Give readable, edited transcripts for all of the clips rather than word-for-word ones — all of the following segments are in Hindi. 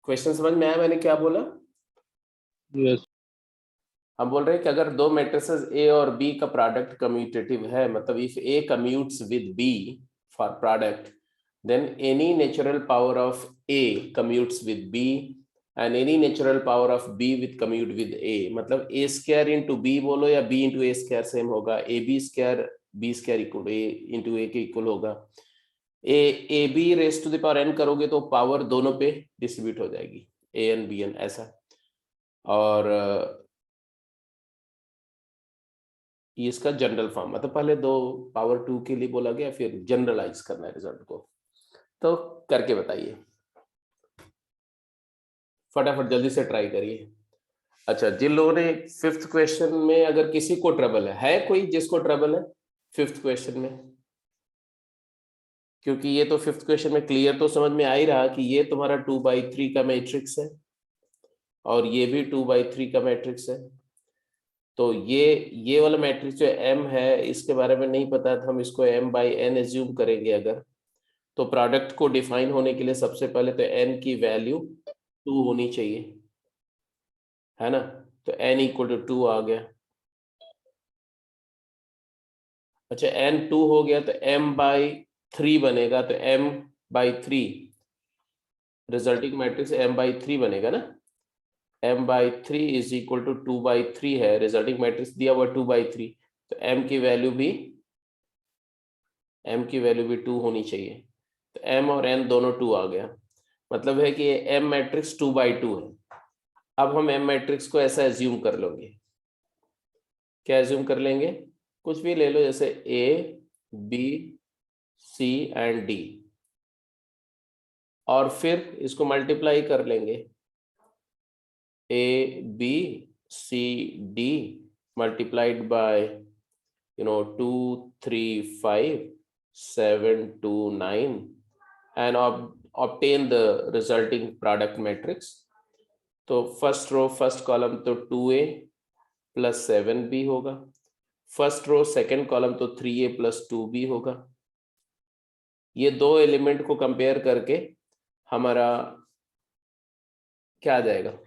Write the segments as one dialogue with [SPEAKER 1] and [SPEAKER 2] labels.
[SPEAKER 1] क्वेश्चन समझ में आया मैंने क्या बोला?
[SPEAKER 2] यस
[SPEAKER 1] हम बोल रहे हैं कि अगर दो मैट्रिसेस ए और बी का प्रोडक्ट कम्यूटेटिव है, मतलब if A commutes with B for product, then any natural power of A commutes with B and any natural power of B with commute with A. मतलब A square into B बोलो या B into A square same होगा, AB square B square equal A into A के इक्वल होगा। A B raise to the power n करोगे तो पावर दोनों पे डिस्ट्रीब्यूट हो जाएगी, AN BN ऐसा। और इसका जनरल फॉर्म, मतलब पहले दो पावर 2 के लिए बोला गया, फिर जनरलाइज करना है रिजल्ट को। तो करके बताइए फटाफट, जल्दी से ट्राई करिए। अच्छा, जिन लोगों ने फिफ्थ क्वेश्चन में, अगर किसी को ट्रबल है कोई जिसको ट्रबल है फिफ्थ क्वेश्चन में? क्योंकि ये तो फिफ्थ क्वेश्चन में क्लियर तो समझ में आ ही रहा कि ये तुम्हारा 2/3 का मैट्रिक्स है और ये भी 2/3 का मैट्रिक्स है। तो ये वाला मैट्रिक्स जो m है, इसके बारे में नहीं पता था, हम इसको m/n एज्यूम करेंगे अगर, तो प्रोडक्ट को डिफाइन होने के लिए सबसे पहले तो n की वैल्यू 2 होनी चाहिए, है ना? तो n = 2 आ गया। अच्छा, n 2 हो गया तो m/3 बनेगा, तो m/3 रिजल्टिंग मैट्रिक्स m/3 बनेगा ना। m/3 = 2/3 है, रिजल्टिंग मैट्रिक्स दिया हुआ 2/3, तो m की वैल्यू भी 2 होनी चाहिए। तो m और n दोनों 2 आ गया, मतलब है कि m मैट्रिक्स 2/2 है। अब हम m मैट्रिक्स को ऐसा एज्यूम कर लेंगे, क्या एज्यूम कर लेंगे? कुछ भी ले लो, जैसे A B C and D, और फिर इसको मल्टीप्लाई कर लेंगे, A B C D multiplied by 2 3 5 7 2 9 and obtain the resulting product matrix। तो फर्स्ट रो फर्स्ट कॉलम तो 2A + 7B होगा, फर्स्ट रो सेकंड कॉलम तो 3A + 2B होगा। ये दो एलिमेंट को कंपेयर करके हमारा क्या आ जाएगा,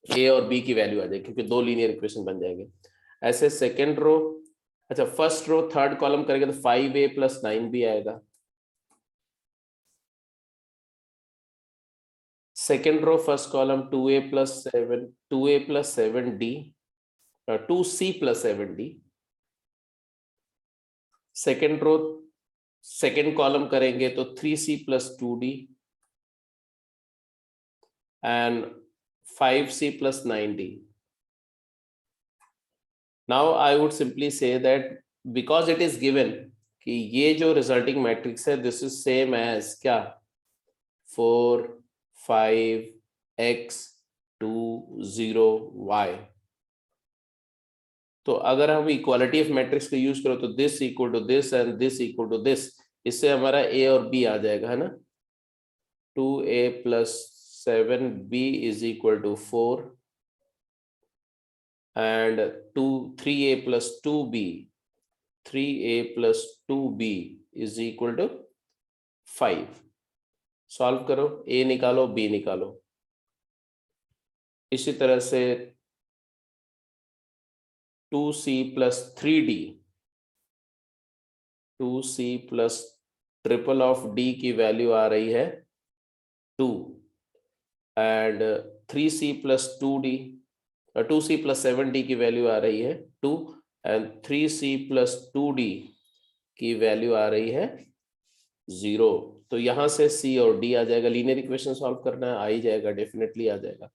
[SPEAKER 1] A और B की वैल्यू आ जाएगी, क्योंकि दो लीनियर इक्वेशन बन जाएंगे। ऐसे सेकंड रो, अच्छा फर्स्ट रो थर्ड कॉलम करेंगे तो 5A + 9B आएगा, second row first column 2A + 7D 2C + 7D, second row second column करेंगे तो 3C + 2D and 5C + 9D। Now I would simply say that because it is given कि ये जो रिजल्टिंग मैट्रिक्स है दिस इज सेम एज क्या, 4 5 x 2 0 y। तो अगर हम इक्वालिटी ऑफ मैट्रिक्स को यूज करो तो this equal to this and this equal to this, इससे हमारा a और b आ जाएगा, है ना। 2A + 7B = 4 and 3A + 2B 3A + 2B = 5। Solve करो, A निकालो B निकालो। इसी तरह से 2C + 3D 2C + triple of D की वैल्यू आ रही है 2 and 3C + 2D 2C + 7D की वैल्यू आ रही है 2 एंड 3C + 2D की वैल्यू आ रही है 0। तो यहां से C और D आ जाएगा, लीनियर इक्वेशन सॉल्व करना है, आ ही जाएगा, डेफिनेटली आ जाएगा।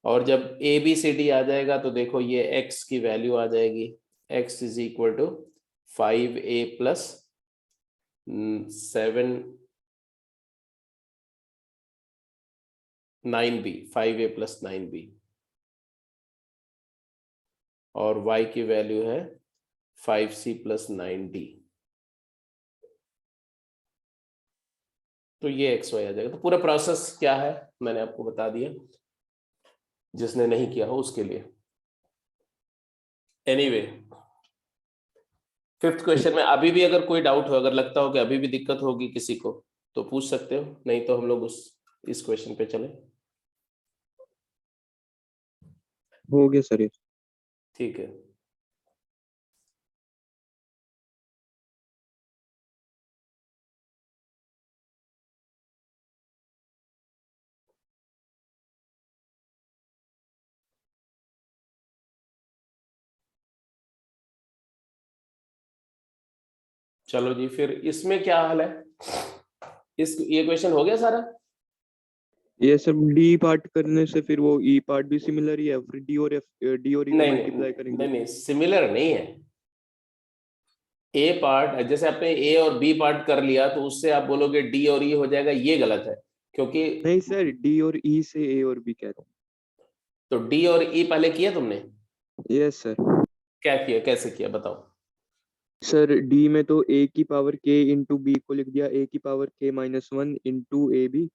[SPEAKER 1] और जब ABCD आ जाएगा तो देखो ये x की वैल्यू आ जाएगी, x = 5A + 7 9B 5A + 9B, और y की वैल्यू है 5C + 9D। तो ये XY आ जाएगा। तो पूरा प्रोसेस क्या है मैंने आपको बता दिया, जिसने नहीं किया हो उसके लिए। एनीवे, फिफ्थ क्वेश्चन में अभी भी अगर कोई डाउट हो, अगर लगता हो कि अभी भी दिक्कत होगी किसी को, तो पूछ सकते हो, नहीं तो हम लोग इस क्वेश्चन पे चले।
[SPEAKER 3] हो गया सर ये।
[SPEAKER 1] ठीक है, चलो जी, फिर इसमें क्या हाल है? ये क्वेश्चन हो गया सारा?
[SPEAKER 3] ये सब डी पार्ट करने से फिर वो ई पार्ट भी सिमिलर ही है, फिर डी और ई को
[SPEAKER 1] नहीं
[SPEAKER 3] मल्टीप्लाई
[SPEAKER 1] नहीं
[SPEAKER 3] करेंगे।
[SPEAKER 1] नहीं नहीं, सिमिलर नहीं है। ए पार्ट जैसे आपने ए और बी पार्ट कर लिया तो उससे आप बोलोगे डी और ई हो जाएगा, ये गलत है। क्योंकि
[SPEAKER 3] नहीं सर, डी और ई से ए और बी कह रहा
[SPEAKER 1] तो डी और ई पहले किया तुमने?
[SPEAKER 3] हूँ। Yes sir.
[SPEAKER 1] क्या किया, कैसे किया बताओ?
[SPEAKER 3] सर डी में तो ए की पावर के इंटू बी को लिख दिया, ए की पावर के -1 इंटू ए बी,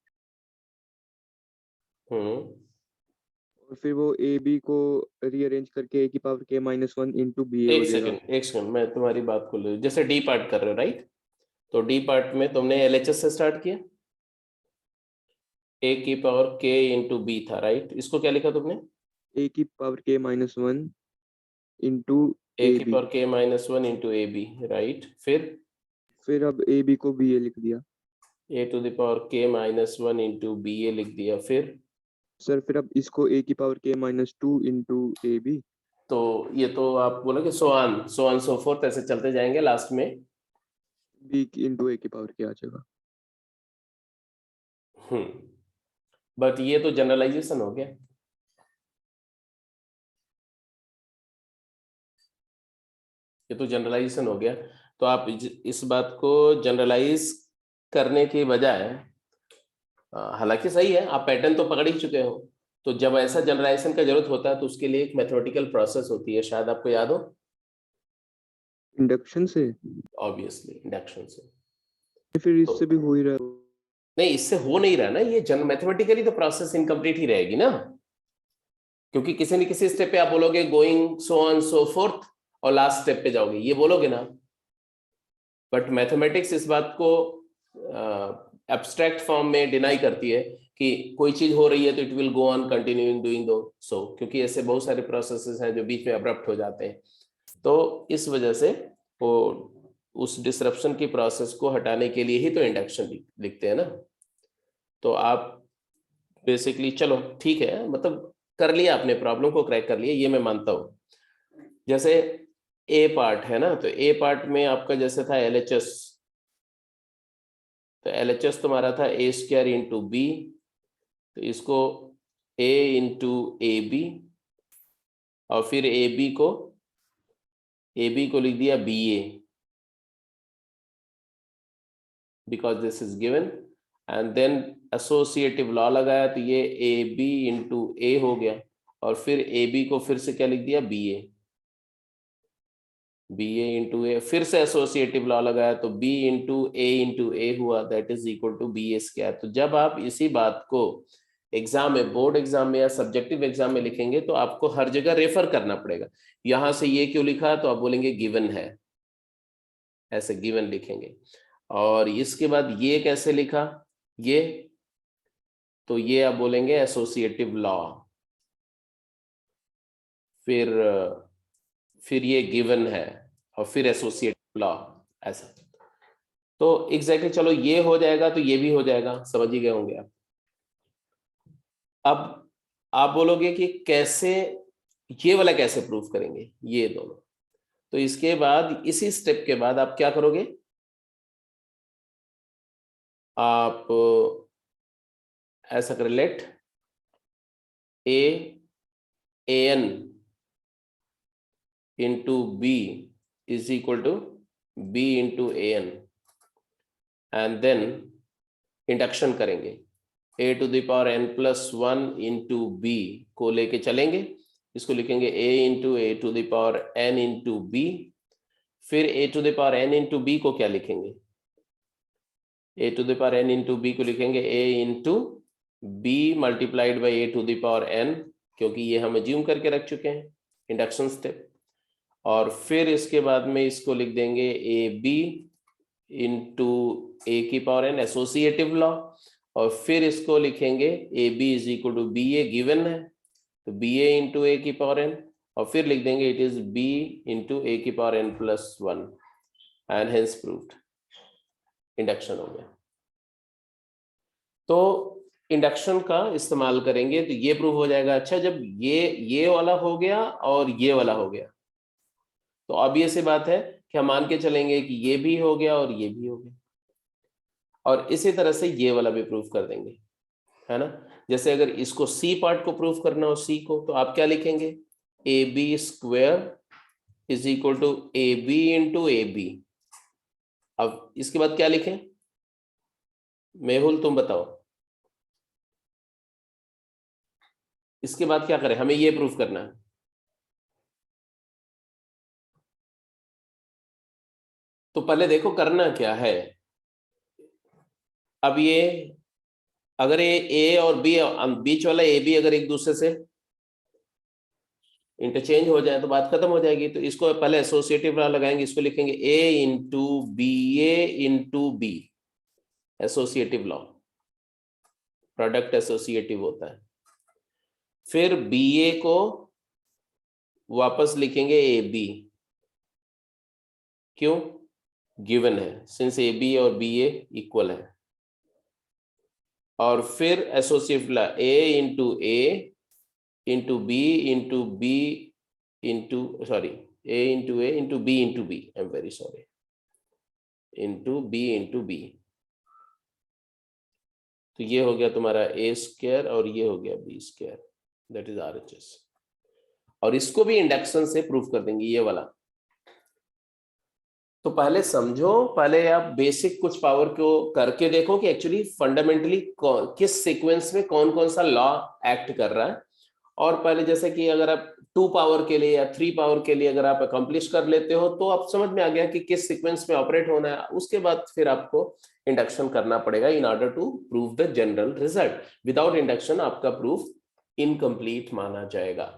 [SPEAKER 3] और फिर वो ए बी को रीअरेंज करके ए की पावर के -1 इंटू बी ए हो जाएगा।
[SPEAKER 1] एक सेकंड, मैं तुम्हारी बात को ले, जैसे डी पार्ट कर रहे हो राइट, तो डी पार्ट में तुमने एलएचएस से स्टार्ट किया, ए की पावर के इंटू बी था राइट, इसको क्या लिखा तुमने?
[SPEAKER 3] ए की पावर के -1 इंटू
[SPEAKER 1] ए
[SPEAKER 3] ए
[SPEAKER 1] की
[SPEAKER 3] बी,
[SPEAKER 1] पावर के -1 इंटू ए बी राइट,
[SPEAKER 3] फिर अब ए बी को बी ए लिख दिया।
[SPEAKER 1] ए टू द पावर के -1 इंटू बी ए लिख दिया, फिर
[SPEAKER 3] सर फिर अब इसको ए की पावर के -2 इंटू ए बी,
[SPEAKER 1] तो ये तो आप बोलोगे सो ऑन सो फोर्थ ऐसे चलते जाएंगे, लास्ट में
[SPEAKER 3] बी इंटू ए की पावर के आ जाएगा।
[SPEAKER 1] बट ये तो जनरलाइजेशन हो गया। ये तो जनरलाइजेशन हो गया, तो आप इस बात को जनरलाइज करने के बजाय, हालांकि सही है, आप पैटर्न तो पकड़ ही चुके हो, तो जब ऐसा जनरलाइजेशन का जरूरत होता है तो उसके लिए एक मैथमेटिकल प्रोसेस होती है, शायद आपको याद हो।
[SPEAKER 3] इंडक्शन से?
[SPEAKER 1] ऑब्वियसली इंडक्शन से।
[SPEAKER 3] फिर इससे भी हो ही रहा है।
[SPEAKER 1] नहीं, इससे हो नहीं रहा ना, ये मैथमेटिकली तो प्रोसेस इनकम्प्लीट ही रहेगी ना, क्योंकि किसी न किसी स्टेप पे आप बोलोगे going so on so fourth, और लास्ट स्टेप पे जाओगे, ये बोलोगे ना। बट मैथमेटिक्स इस बात को एब्स्ट्रैक्ट फॉर्म में डिनाई करती है कि कोई चीज हो रही है तो it will go on continuing doing दो सो, क्योंकि ऐसे बहुत सारे प्रोसेसेस हैं जो बीच में अब्रप्ट हो जाते हैं, तो इस वजह से वो उस डिसरप्शन की प्रोसेस को हटाने के लिए ही तो इंडक्शन लिखते हैं ना। तो आप बेसिकली, चलो ठीक है, मतलब कर लिया आपने, प्रॉब्लम को क्रैक कर लिया, ये मैं मानता हूं। जैसे ए पार्ट है ना, तो ए पार्ट में आपका जैसे था एलएचएस, तो एलएचएस तुम्हारा था ए स्क्वायर इंटू बी, तो इसको ए इंटू ए बी, और फिर ए बी को लिख दिया B A, because this is given, and then associative law लगाया, तो ये ए बी इंटू ए हो गया, और फिर ए बी को फिर से क्या लिख दिया, बी ए इंटू ए, फिर से एसोसिएटिव लॉ लगाया, तो बी इंटू ए हुआ, that is equal to B A square. तो जब आप इसी बात को एग्जाम में, बोर्ड एग्जाम में या सब्जेक्टिव एग्जाम में लिखेंगे तो आपको हर जगह रेफर करना पड़ेगा, यहां से ये क्यों लिखा, तो आप बोलेंगे गिवन है, ऐसे गिवन लिखेंगे। और इसके बाद ये कैसे लिखा, ये, तो ये आप बोलेंगे एसोसिएटिव लॉ, फिर ये गिवन है, और फिर एसोसिएटिव लॉ, ऐसा। तो एग्जैक्टली चलो ये हो जाएगा तो ये भी हो जाएगा, समझ ही गए होंगे आप। अब आप बोलोगे कि कैसे, ये वाला कैसे प्रूफ करेंगे, ये दोनों, तो इसके बाद इसी स्टेप के बाद आप क्या करोगे, आप ऐसा करें, let A n into B is equal to B into A n, and then induction करेंगे, A to the power n plus 1 into B को लेके चलेंगे, इसको लिखेंगे A to the power n into B, फिर A to the power n into B को क्या लिखेंगे, A to the power n into B को लिखेंगे A into B multiplied by A to the power N, क्योंकि ये हम अज्यूम करके रख चुके हैं इंडक्शन स्टेप, और फिर इसके बाद में इसको लिख देंगे ए बी इंटू ए की पावर एन, एसोसिएटिव लॉ, और फिर इसको लिखेंगे A B is equal to B A, given है, तो बी ए इंटू ए की पावर एन, और फिर लिख देंगे it is B into A की power n plus 1 and hence proved. Induction हो गया। तो इंडक्शन का इस्तेमाल करेंगे तो ये प्रूव हो जाएगा। अच्छा, जब ये वाला हो गया और ये वाला हो गया, तो ऑब्वियस सी बात है कि हम मान के चलेंगे कि ये भी हो गया और ये भी हो गया, और इसी तरह से ये वाला भी प्रूव कर देंगे, है ना। जैसे अगर इसको सी पार्ट को प्रूव करना हो, सी को, तो आप क्या लिखेंगे, A B square is equal to A B into A B. अब इसके बाद क्या लिखें, मेहुल तुम बताओ, इसके बाद क्या करें, हमें ये प्रूफ करना है। तो पहले देखो करना क्या है। अब ये अगर ये ए और बी, बीच वाला ए बी अगर एक दूसरे से इंटरचेंज हो जाए तो बात खत्म हो जाएगी। तो इसको पहले एसोसिएटिव लॉ लगाएंगे, इसको लिखेंगे A into B A into B, associative law, product associative होता है। फिर बी ए को वापस लिखेंगे ए बी, क्यों, गिवन है, सिंस ए बी और बी ए इक्वल है। और फिर associative law A into B into B into sorry A into B into B, I am very sorry, into B. तो ये हो गया तुम्हारा ए स्क्वायर और ये हो गया B square, that is RHS। और इसको भी इंडक्शन से प्रूफ कर देंगे, ये वाला। तो पहले समझो, पहले आप बेसिक कुछ पावर को करके देखो कि एक्चुअली फंडामेंटली किस सीक्वेंस में कौन कौन सा लॉ एक्ट कर रहा है। और पहले जैसे कि अगर आप 2 पावर के लिए या 3 पावर के लिए अगर आप अकम्प्लिश कर लेते हो तो आप समझ में आ गया कि किस सीक्वेंस में ऑपरेट होना है। उसके बाद फिर आपको इंडक्शन करना पड़ेगा in order to prove the general result. Without induction आपका प्रूफ इनकम्प्लीट माना जाएगा।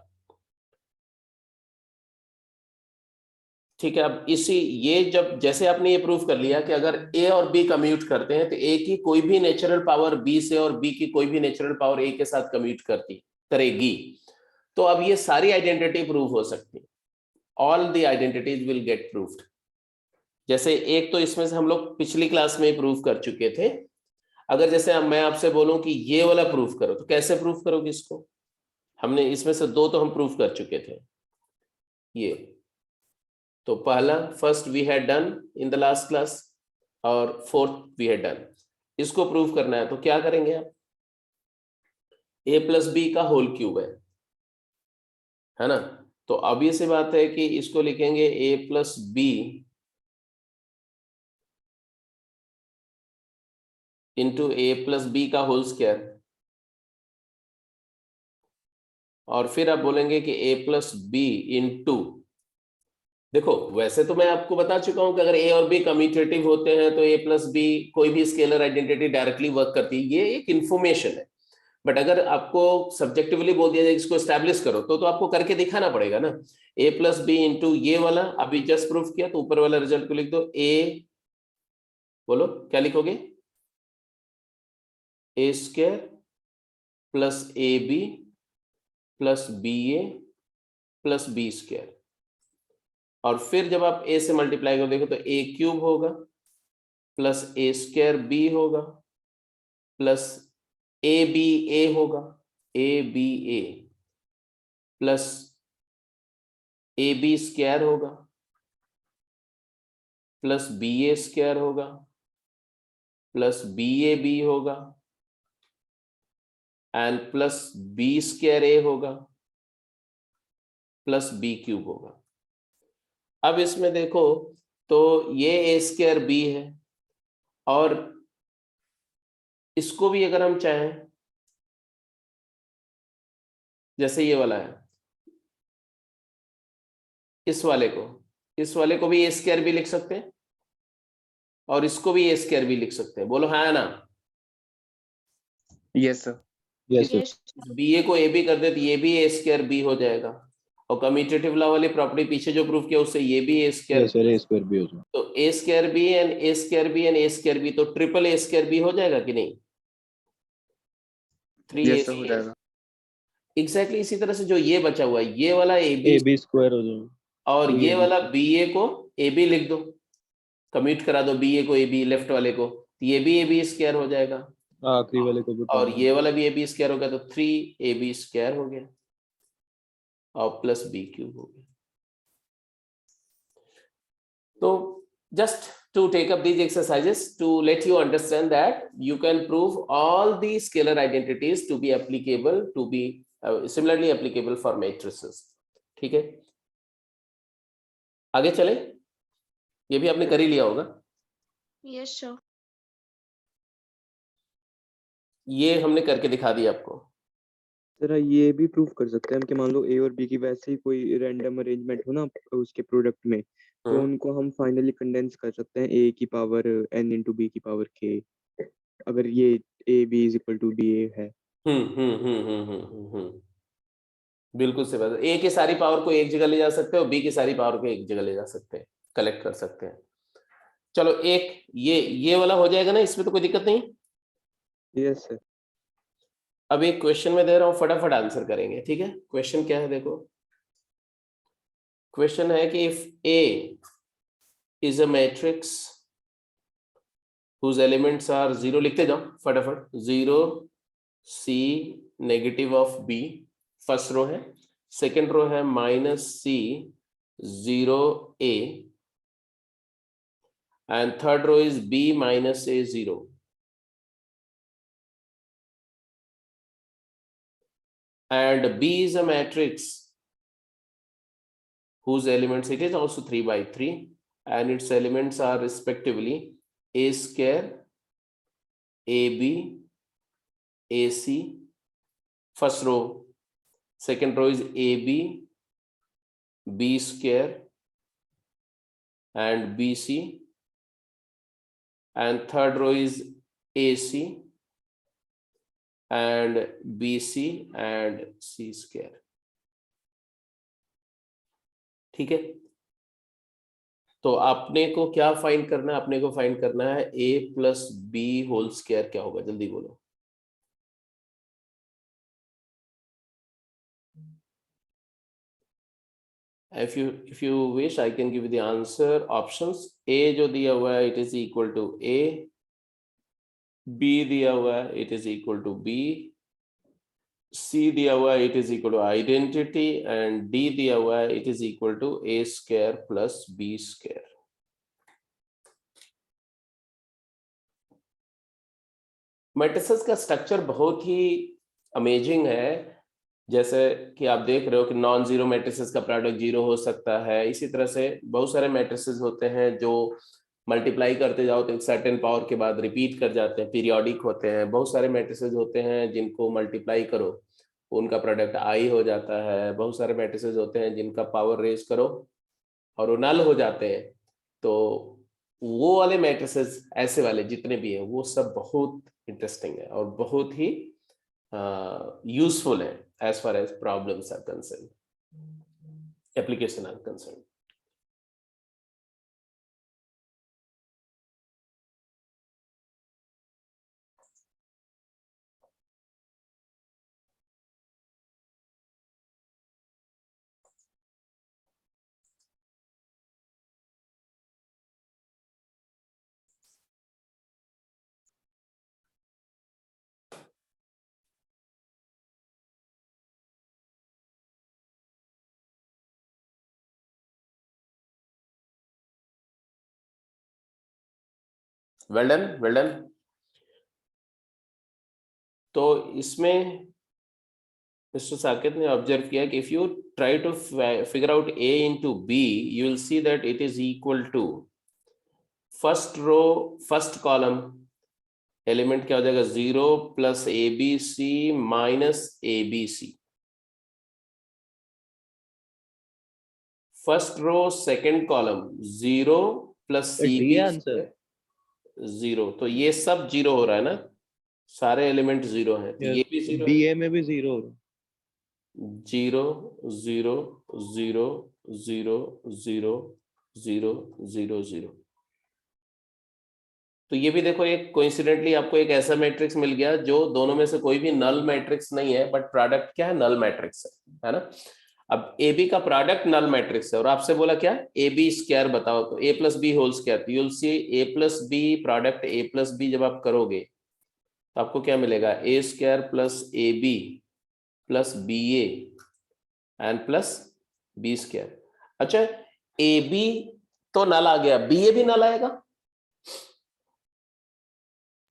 [SPEAKER 1] ठीक है, अब ये जब जैसे आपने ये प्रूफ कर लिया कि अगर ए और बी कम्यूट करते हैं तो ए की कोई भी नेचुरल पावर बी से और बी की कोई भी नेचुरल पावर ए के साथ कम्यूट करेगी, तो अब ये सारी आइडेंटिटी प्रूव हो सकती है। All the identities will get proved. जैसे एक तो इसमें से हम लोग पिछली क्लास में प्रूव कर चुके थे। अगर जैसे मैं आपसे बोलूं कि ये वाला प्रूफ करो, तो कैसे प्रूफ करोगे इसको, हमने इसमें से 2 तो हम प्रूफ कर चुके थे। ये तो पहला first we had done in the last class, और फोर्थ वी हैड डन। इसको प्रूव करना है तो क्या करेंगे आप, a प्लस बी का होल क्यूब है ना। तो अब ये सी बात है कि इसको लिखेंगे a plus B into A plus B का होल स्क्वायर, और फिर आप बोलेंगे कि a प्लस बी इंटू, देखो वैसे तो मैं आपको बता चुका हूं कि अगर ए और बी कम्यूटेटिव होते हैं तो ए प्लस बी कोई भी स्केलर आइडेंटिटी डायरेक्टली वर्क करती है, ये एक इंफॉर्मेशन है। बट अगर आपको सब्जेक्टिवली बोल दिया जाए इसको एस्टैब्लिश करो तो आपको करके दिखाना पड़ेगा ना। ए प्लस बी इंटू ये वाला अभी जस्ट प्रूफ किया, तो ऊपर वाला रिजल्ट को लिख दो। ए बोलो क्या लिखोगे, A square plus A B plus B A plus B square, और फिर जब आप a से मल्टीप्लाई कर देखो तो a क्यूब होगा प्लस a स्क्वायर b होगा प्लस a b a होगा, a b a plus a b square होगा प्लस b a स्क्वायर होगा प्लस b a b होगा and plus b square a होगा प्लस b क्यूब होगा। अब इसमें देखो तो ये ए स्क्वायर बी है, और इसको भी अगर हम चाहें, जैसे ये वाला है, इस वाले को भी ए स्क्वायर भी लिख सकते हैं और इसको भी ए स्क्वायर भी लिख सकते हैं। बोलो हाँ ना।
[SPEAKER 3] Yes sir.
[SPEAKER 2] Yes, sir.
[SPEAKER 1] B A को ए बी कर दे तो ये भी ए स्क्वायर बी हो जाएगा, और कम्यूटेटिव लॉ वाली प्रॉपर्टी पीछे जो प्रूफ किया उससे ये भी A square,
[SPEAKER 2] Yes, sir. A square B also.
[SPEAKER 1] तो A square B and A square B and A square B, तो ट्रिपल ए स्क्वायर बी हो जाएगा कि नहीं, 3
[SPEAKER 3] यस सर हो जाएगा।
[SPEAKER 1] एग्जैक्टली इसी तरह से जो ये बचा हुआ है ये वाला A B
[SPEAKER 2] A B square हो जाएगा।
[SPEAKER 1] और ये
[SPEAKER 2] 3AB
[SPEAKER 1] वाला बी ए को ए बी लिख दो, कम्यूट करा दो बी ए को ए बी लेफ्ट वाले को, तो ये भी ए बी स्क्वायर हो जाएगा
[SPEAKER 2] आखिरी वाले को बता
[SPEAKER 1] और
[SPEAKER 2] दो।
[SPEAKER 1] ये वाला भी ए बी स्क्वायर हो गया, तो 3ab स्क्वायर हो गया और प्लस बी क्यूब हो गया। तो just to take up these exercises to let you understand that you can prove all the scalar identities to be applicable to be similarly applicable for matrices। ठीक है, आगे चले, ये भी आपने कर ही लिया होगा।
[SPEAKER 4] Yes sir.
[SPEAKER 1] ये हमने करके दिखा दिया आपको।
[SPEAKER 3] जरा ये भी प्रूव कर सकते हैं हम कि मान लो ए और बी की वैसे ही कोई रैंडम अरेंजमेंट हो ना उसके प्रोडक्ट में, तो उनको हम फाइनली कंडेंस कर सकते हैं ए की पावर n इंटू बी की पावर k, अगर ये A B is equal to B A है।
[SPEAKER 1] बिल्कुल सही बात है, ए की सारी पावर को एक जगह ले जा सकते हैं और बी की सारी पावर को एक जगह ले जा सकते हैं, कलेक्ट कर सकते हैं। चलो एक ये वाला हो जाएगा ना, इसमें तो कोई दिक्कत नहीं।
[SPEAKER 3] Yes sir.
[SPEAKER 1] अब एक क्वेश्चन में दे रहा हूं, फटाफट आंसर करेंगे, ठीक है। क्वेश्चन क्या है देखो, क्वेश्चन है कि if A is a matrix whose elements are 0, लिखते जाओ फटाफट, 0 C negative of B first row है, सेकेंड रो है -C 0 A and third row is B -A 0। and B is a matrix whose elements, it is also 3 by 3 and its elements are respectively A square, AB, AC, first row, second row is AB, B square and BC, and third row is AC and BC and C square। ठीक है, तो आपने को क्या फाइंड करना है, आपने को फाइंड करना है a plus B whole square क्या होगा, जल्दी बोलो। if you wish I can give you the answer options। a जो दिया हुआ है it is equal to a, b दिया हुआ है it is equal to b, c दिया हुआ है it is equal to identity and d दिया हुआ है it is equal to a square plus b square। Matrices का स्ट्रक्चर बहुत ही अमेजिंग है, जैसे कि आप देख रहे हो कि नॉन जीरो मैट्रिसेस का प्रोडक्ट जीरो हो सकता है, इसी तरह से बहुत सारे मैट्रिसेस होते हैं जो मल्टीप्लाई करते जाओ तो एक सर्टेन पावर के बाद रिपीट कर जाते हैं, पीरियोडिक होते हैं। बहुत सारे मैट्रिसेस होते हैं जिनको मल्टीप्लाई करो उनका प्रोडक्ट आई हो जाता है, बहुत सारे मैट्रिसेस होते हैं जिनका पावर रेज करो और वो नल हो जाते हैं। तो वो वाले मैट्रिसेस, ऐसे वाले जितने भी हैं, वो सब बहुत इंटरेस्टिंग है और बहुत ही यूजफुल है as far as problems are concerned, application are concerned। Well done, well done. तो इसमें मिस्टर साकेत ने ऑब्जर्व किया कि if you try to figure out a into b you will see that it is equal to first row first column element क्या हो जाएगा 0 plus ABC minus ABC, first row second column 0 plus CB
[SPEAKER 2] answer
[SPEAKER 1] 0, तो ये सब जीरो हो रहा है ना, सारे एलिमेंट जीरो हैं, तो ये भी जीरो,
[SPEAKER 2] बीए में भी 0 हो,
[SPEAKER 1] 0 0 0 0 0 0 0 0। तो ये भी देखो एक कोइंसिडेंटली आपको एक ऐसा मैट्रिक्स मिल गया जो दोनों में से कोई भी नल मैट्रिक्स नहीं है, बट प्रोडक्ट क्या है, नल मैट्रिक्स है ना। अब ए बी का प्रोडक्ट नल मैट्रिक्स है और आपसे बोला क्या, ए बी स्क्वायर बताओ, तो A plus B whole square, तो you'll see A plus B product A plus B जब आप करोगे तो आपको क्या मिलेगा, A square plus A B plus B A and plus B square. अच्छा, ए बी तो नल आ गया, बी ए भी नल आएगा,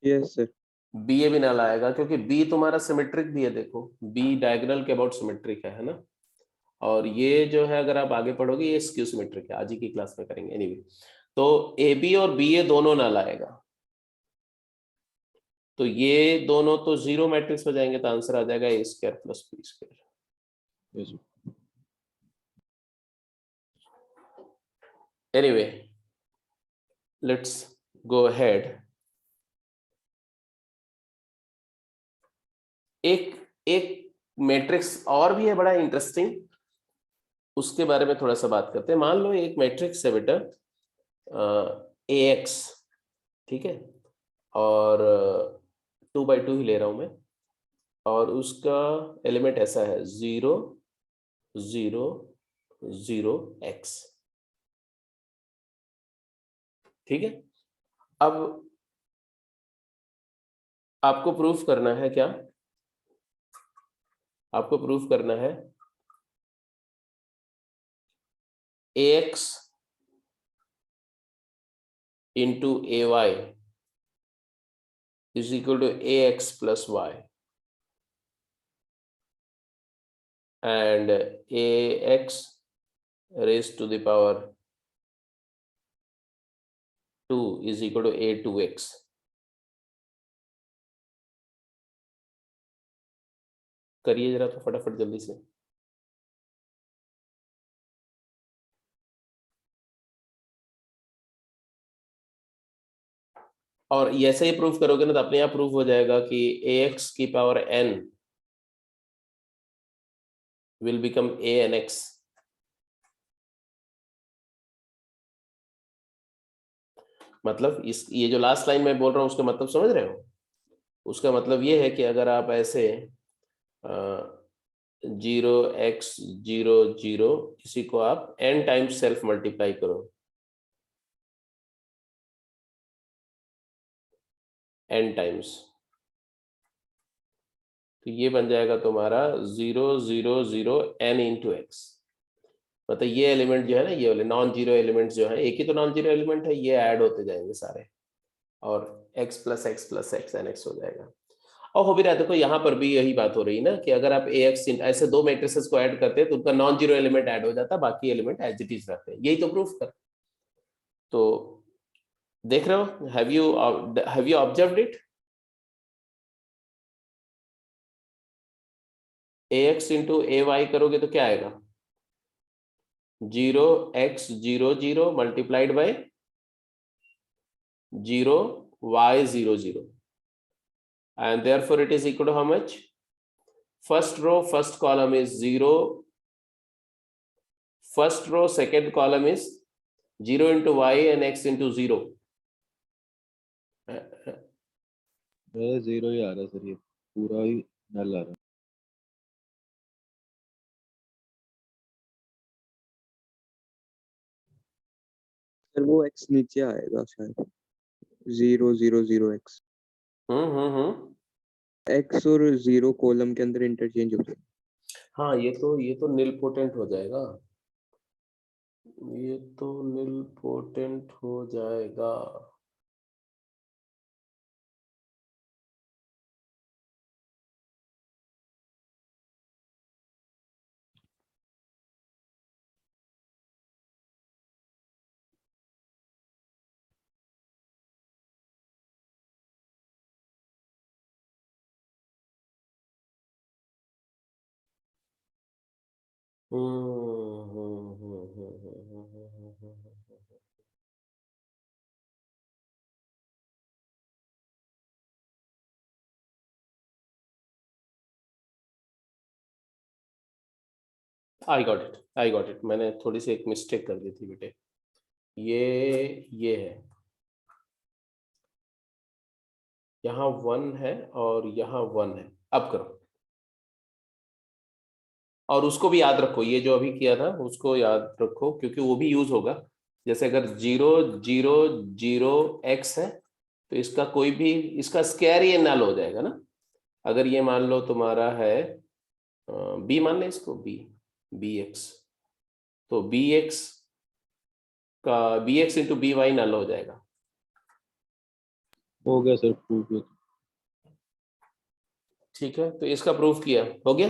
[SPEAKER 3] यस सर।
[SPEAKER 1] बी ए भी नल आएगा क्योंकि बी तुम्हारा सिमेट्रिक भी है, देखो बी डायगोनल के अबाउट सिमेट्रिक है ना। और ये जो है अगर आप आगे पढ़ोगे ये स्क्यू सिमेट्रिक है, आज ही की क्लास में करेंगे एनीवे। तो ए बी और बी ए दोनों नल आएगा, तो ये दोनों तो जीरो मैट्रिक्स हो जाएंगे, तो आंसर आ जाएगा A square plus B square.
[SPEAKER 2] Yes
[SPEAKER 1] anyway let's go ahead. एक एक मैट्रिक्स और भी है बड़ा इंटरेस्टिंग, उसके बारे में थोड़ा सा बात करते हैं। मान लो एक मैट्रिक्स है बेटा ए एक्स, ठीक है, और 2x2 ही ले रहा हूं मैं, और उसका एलिमेंट ऐसा है 0 0 0 x, ठीक है। अब आपको प्रूफ करना है क्या, आपको प्रूफ करना है ax into ay is equal to ax plus y and ax raised to the power 2 is equal to a2x। करिए जरा तो फटाफट जल्दी से। और ऐसे ही प्रूफ करोगे ना तो अपने आप प्रूफ हो जाएगा कि ax की power n will become a n x। मतलब इस ये जो लास्ट लाइन में बोल रहा हूं उसका मतलब समझ रहे हो, उसका मतलब ये है कि अगर आप ऐसे 0x0 0 इसी को आप n टाइम्स सेल्फ मल्टीप्लाई करो, n टाइम्स, तो ये बन जाएगा तुम्हारा 0 0 0 n इंटू एक्स। मतलब ये एलिमेंट जो है ना, ये वाले नॉन जीरो एलिमेंट्स जो है, एक ही तो नॉन जीरो एलिमेंट है, ये ऐड होते जाएंगे सारे, और x plus x plus x n x हो जाएगा। और हो भी रहा है, देखो यहाँ पर भी यही बात हो रही है ना कि अगर आप ax ऐसे दो मैट्रिसेस को ऐड करते हैं तो उनका नॉन जीरो एलिमेंट ऐड हो जाता है, बाकी एलिमेंट एज इट इज रहते हैं, यही तो प्रूफ कर। तो देख रहे हो, have you observed it, ax into A Y करोगे तो क्या आएगा, 0x0 0 multiplied by 0 y0 0 and therefore it is equal to how much, first row first column is 0, first row second column is 0 into y and x into 0।
[SPEAKER 2] मेरा 0 ही आ रहा है सर, ये पूरा ही नल आ रहा है।
[SPEAKER 3] सर वो x नीचे आएगा शायद, 0 0 0 x। x और 0 कॉलम के अंदर इंटरचेंज हो जाएगा।
[SPEAKER 1] हाँ ये तो नील पोटेंट हो जाएगा, ये तो नील पोटेंट हो जाएगा। आई गॉट इट, मैंने थोड़ी सी एक मिस्टेक कर दी थी बेटे, ये है यहाँ 1 है और यहाँ 1 है। अब करो, और उसको भी याद रखो, ये जो अभी किया था उसको याद रखो, क्योंकि वो भी यूज होगा। जैसे अगर 0 0 0 x है तो इसका कोई भी, इसका स्क्वायर ये नल हो जाएगा ना। अगर ये मान लो तुम्हारा है b, मान ले इसको b, bx, तो bx का bx इंटू by नल हो जाएगा।
[SPEAKER 2] हो गया सर प्रूफ।
[SPEAKER 1] ठीक है, तो इसका प्रूफ किया, हो गया।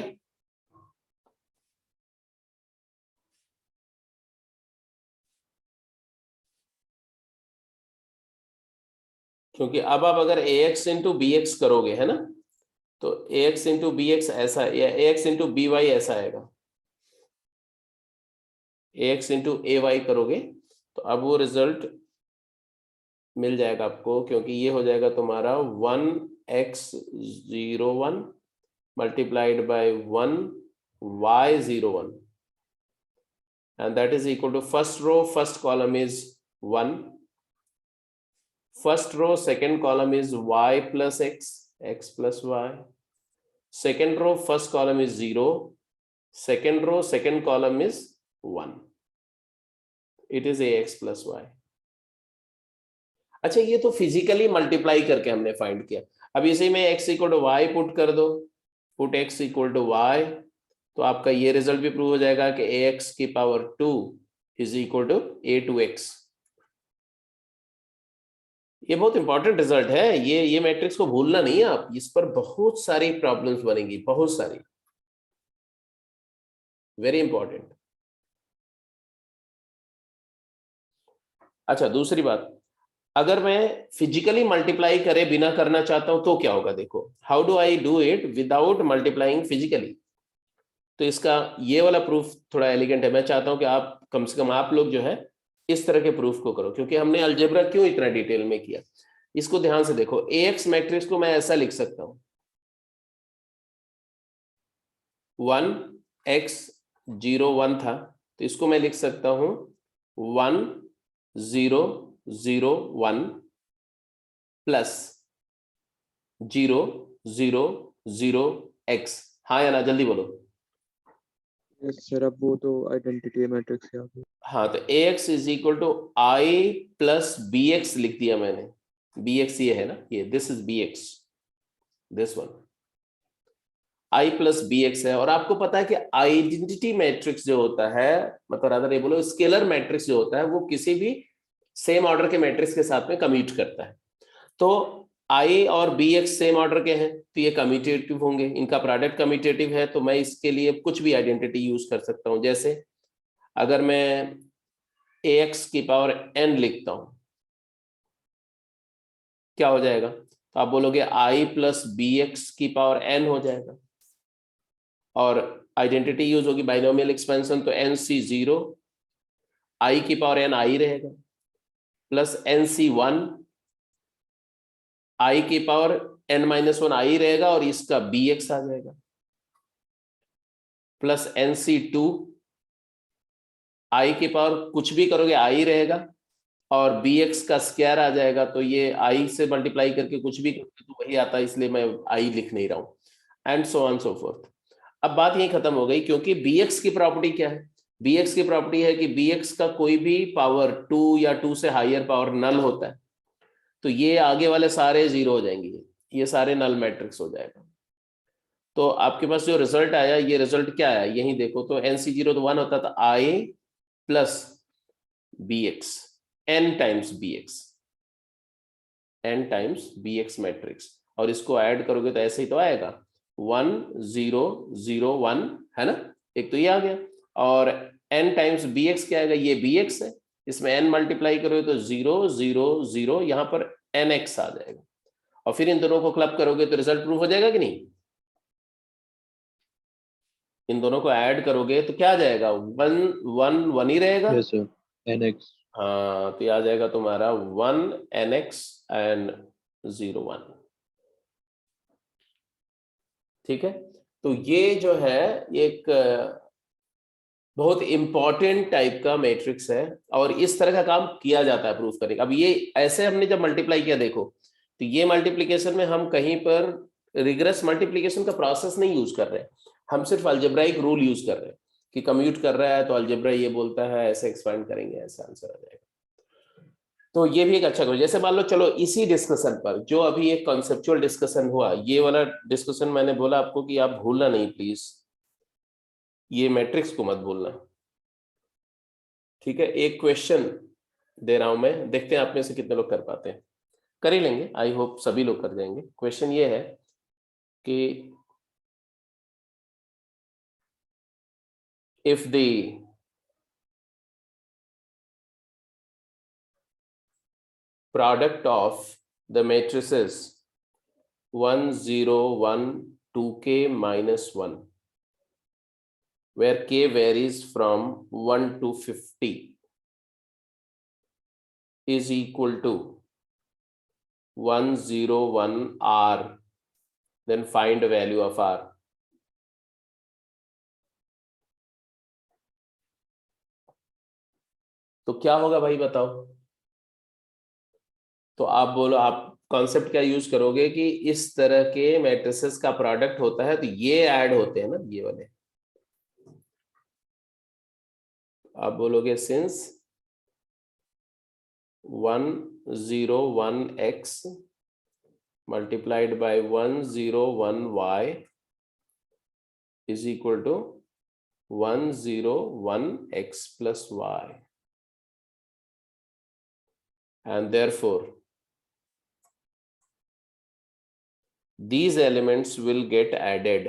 [SPEAKER 1] क्योंकि अब आप अगर ax इंटू बी एक्स करोगे, है ना, तो ax इंटू बी एक्स ऐसा, या ax इंटू बी वाई ऐसा आएगा। ax इंटू ए वाई करोगे तो अब वो रिजल्ट मिल जाएगा आपको, क्योंकि ये हो जाएगा तुम्हारा 1x01 multiplied by 1y01, and that is equal to first row first column is 1, first row second column is y plus x plus y, second row first column is 0, second row second column is 1, it is ax plus y। अच्छा, ये तो फिजिकली मल्टीप्लाई करके हमने फाइंड किया। अब इसे में x equal to Y put कर दो, put x equal to Y, तो आपका ये रिजल्ट भी प्रूव हो जाएगा कि ax की power 2 is equal to a2x। ये बहुत इंपॉर्टेंट रिजल्ट है, ये मैट्रिक्स को भूलना नहीं है आप, इस पर बहुत सारी प्रॉब्लम्स बनेंगी, बहुत सारी, वेरी इंपॉर्टेंट। अच्छा, दूसरी बात, अगर मैं फिजिकली मल्टीप्लाई करे बिना करना चाहता हूं तो क्या होगा? देखो, how do I do it without multiplying physically. तो इसका ये वाला प्रूफ थोड़ा एलिगेंट है, मैं चाहता हूं कि आप कम से कम आप लोग जो है इस तरह के प्रूफ को करो, क्योंकि हमने अलजेब्रा क्यों इतना डिटेल में किया। इसको ध्यान से देखो, AX मैट्रिक्स को मैं ऐसा लिख सकता हूं, 1x01 था, तो इसको मैं लिख सकता हूं 1001 प्लस 000x। हाँ या ना, जल्दी बोलो।
[SPEAKER 3] यस सर, अब वो तो आइडेंटिटी मैट्रिक्स है आगे।
[SPEAKER 1] हाँ, तो ax is equal to I plus bx लिख दिया मैंने। bx ये है ना, ये this is bx, this one i plus bx है। और आपको पता है कि आइडेंटिटी मैट्रिक्स जो होता है, मतलब अगर ये बोलो स्केलर मैट्रिक्स जो होता है, वो किसी भी सेम ऑर्डर के मैट्रिक्स के साथ में कम्यूट करता है। तो i और bx सेम ऑर्डर के हैं तो ये कम्यूटेटिव होंगे, इनका प्रोडक्ट कम्यूटेटिव है, तो मैं इसके लिए कुछ भी आइडेंटिटी यूज कर सकता हूं। जैसे अगर मैं ax की पावर n लिखता हूं, क्या हो जाएगा? तो आप बोलोगे i प्लस bx की पावर n हो जाएगा, और आइडेंटिटी यूज होगी बाइनोमियल एक्सपेंशन, तो nc0 i की पावर n i रहेगा, प्लस nc1 i की पावर n-1 i रहेगा, और इसका bx आ जाएगा, प्लस nc2 i की पावर कुछ भी करोगे i रहेगा, और bx का स्क्वायर आ जाएगा, तो ये i से मल्टीप्लाई करके कुछ भी करोगे तो वही आता है, इसलिए मैं i लिख नहीं रहा हूं, and so on so fourth. अब बात यही खत्म हो गई, क्योंकि bx की प्रॉपर्टी क्या है? bx की प्रॉपर्टी है कि bx का कोई भी पावर 2 या 2 से हायर पावर नल होता है, तो ये आगे वाले सारे जीरो हो जाएंगे, ये सारे नल मैट्रिक्स हो जाएगा। तो आपके पास जो रिजल्ट आया, ये रिजल्ट क्या आया यही देखो, तो nc0 तो 1 होता था, i plus bx, n times bx matrix, और इसको ऐड करोगे तो ऐसे ही तो आएगा 1001, है ना, एक तो ये आ गया, और n टाइम्स bx क्या आएगा? ये bx है, इसमें n मल्टीप्लाई करोगे तो 0 0 0, यहां पर nx आ जाएगा, और फिर इन दोनों को क्लब करोगे तो रिजल्ट प्रूफ हो जाएगा कि नहीं? इन दोनों को ऐड करोगे तो क्या आ जाएगा? 1 1 1 ही रहेगा।
[SPEAKER 2] Yes sir, nx।
[SPEAKER 1] हाँ, तो ये आ जाएगा तुम्हारा 1 nx एंड 0 1। ठीक है, तो ये जो है एक बहुत इंपॉर्टेंट टाइप का मैट्रिक्स है, और इस तरह का काम किया जाता है प्रूफ करने का। अब ये ऐसे हमने जब मल्टीप्लाई किया, देखो तो ये मल्टीप्लिकेशन में हम कहीं पर रिग्रेस मल्टीप्लिकेशन का प्रोसेस नहीं यूज कर रहे हैं, हम सिर्फ अलजेब्राइक रूल यूज कर रहे हैं कि कम्यूट कर रहा है तो अलजेब्रा ये बोलता है, ऐसे एक्सपेंड करेंगे ऐसा आंसर आ जाएगा। तो ये भी एक अच्छा क्वेश्चन। जैसे मान लो चलो इसी डिस्कशन पर जो अभी एक कॉन्सेप्चुअल डिस्कशन हुआ, ये वाला डिस्कशन मैंने बोला आपको कि आप भूलना नहीं प्लीज, ये मैट्रिक्स को मत भूलना, ठीक है। एक क्वेश्चन दे रहा हूं मैं, देखते हैं आप में से कितने लोग कर पाते हैं। कर ही लेंगे, आई होप सभी लोग कर जाएंगे। क्वेश्चन ये है कि if the product of the matrices 1 0 1 2k minus 1 where k varies from 1 to 50 is equal to 1 0 1 r, then find the value of r. तो क्या होगा भाई बताओ? तो आप बोलो, आप कॉन्सेप्ट क्या यूज करोगे कि इस तरह के मैट्रिसेस का प्रोडक्ट होता है तो ये ऐड होते हैं ना, ये वाले। आप बोलोगे since 1 0 1 x multiplied by 1 0 1 y is equal to 1 0 1 x plus y, and therefore these elements will get added,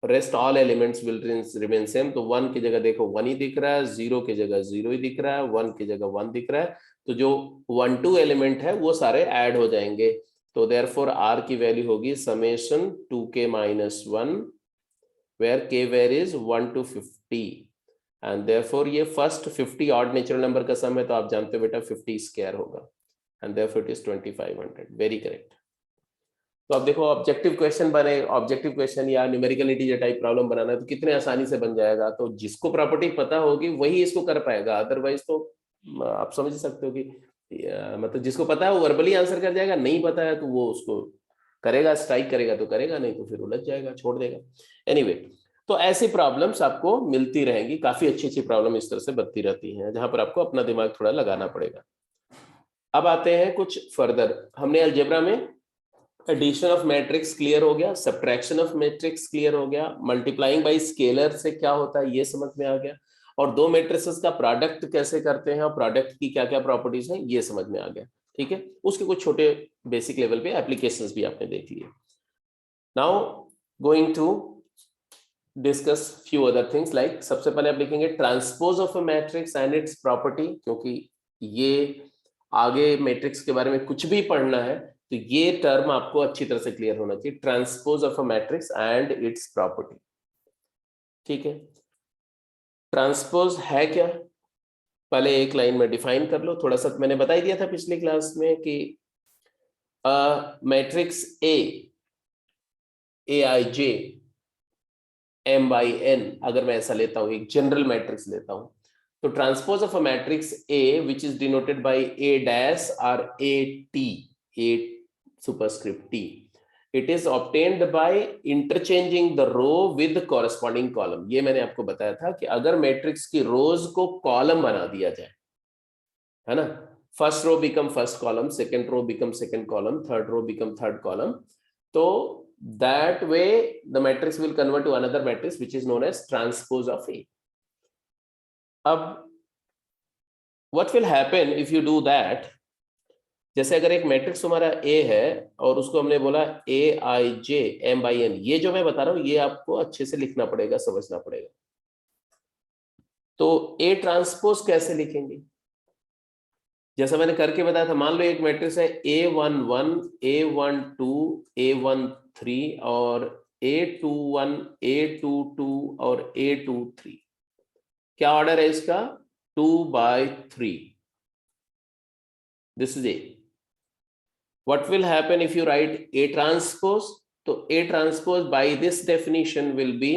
[SPEAKER 1] rest all elements will remain same। तो 1 की जगह देखो 1 ही दिख रहा है, 0 की जगह 0 ही दिख रहा है, 1 की जगह 1 दिख रहा है, तो जो 1 2 एलिमेंट है वो सारे ऐड हो जाएंगे। तो therefore r की वैल्यू होगी summation 2k minus 1 where k varies 1 to 50, and therefore ये फर्स्ट 50 ऑड नेचुरल नंबर का सम है, तो आप जानते हो बेटा 50 स्क्वायर होगा, and therefore it is 2500। Very correct. तो अब देखो ऑब्जेक्टिव क्वेश्चन बने, ऑब्जेक्टिव क्वेश्चन या न्यूमेरिकल इंटीजर टाइप प्रॉब्लम बनाना है तो कितने आसानी से बन जाएगा। तो जिसको प्रॉपर्टी पता होगी वही इसको कर पाएगा, अदरवाइज तो आप समझ सकते हो कि मतलब जिसको पता है वो वर्बली आंसर कर जाएगा, नहीं पता है तो वो उसको करेगा, स्ट्राइक करेगा तो करेगा, नहीं तो फिर उलझ जाएगा, छोड़ देगा। एनीवे तो ऐसी प्रॉब्लम्स आपको मिलती रहेंगी, काफी अच्छी अच्छी प्रॉब्लम इस तरह से बनती रहती हैं जहां पर आपको अपना दिमाग थोड़ा लगाना पड़ेगा। अब आते हैं कुछ फर्दर। हमने अलजेब्रा में एडिशन ऑफ मैट्रिक्स क्लियर हो गया, सब्ट्रैक्शन ऑफ मैट्रिक्स क्लियर हो गया, मल्टीप्लाइंग बाय स्केलर से क्या होता है ये समझ में आ गया, और दो मैट्रिसेस का प्रोडक्ट कैसे करते हैं और प्रोडक्ट की क्या क्या प्रॉपर्टीज हैं ये समझ में आ गया, ठीक है। उसके कुछ छोटे बेसिक लेवल पे एप्लीकेशंस भी आपने देख लिए। Now going to discuss few other things, like सबसे पहले आप लिखेंगे transpose of a matrix and its property, क्योंकि ये आगे मैट्रिक्स के बारे में कुछ भी पढ़ना है तो ये टर्म आपको अच्छी तरह से क्लियर होना चाहिए, transpose of a matrix and its property, ठीक है। ट्रांसपोज है क्या, पहले एक लाइन में डिफाइन कर लो। थोड़ा सा मैंने बता ही दिया था पिछली क्लास में कि मैट्रिक्स Aij M/n, अगर मैं ऐसा लेता हूं, एक जनरल मैट्रिक्स लेता हूं, तो transpose of a matrix A which is denoted by A dash or A superscript T, it is obtained by interchanging the row with corresponding column। ये मैंने आपको बताया था कि अगर मैट्रिक्स की रोज को कॉलम बना दिया जाए, है ना, first row become first column, second row become second column, third row become third column, तो that way the matrix will convert to another matrix which is known as transpose of A। अब what will happen if you do that, जैसे अगर एक मैट्रिक्स तुम्हारा A है और उसको हमने बोला Aij M/n, ये जो मैं बता रहा हूं ये आपको अच्छे से लिखना पड़ेगा, समझना पड़ेगा। तो A ट्रांसपोज कैसे लिखेंगे, जैसा मैंने करके बताया था, मान लो एक मैट्रिक्स है A11 A12 A13 और A21 A22 और A23, क्या ऑर्डर है इसका, 2/3, this is A। What will happen if you write A transpose? तो A transpose by this definition will be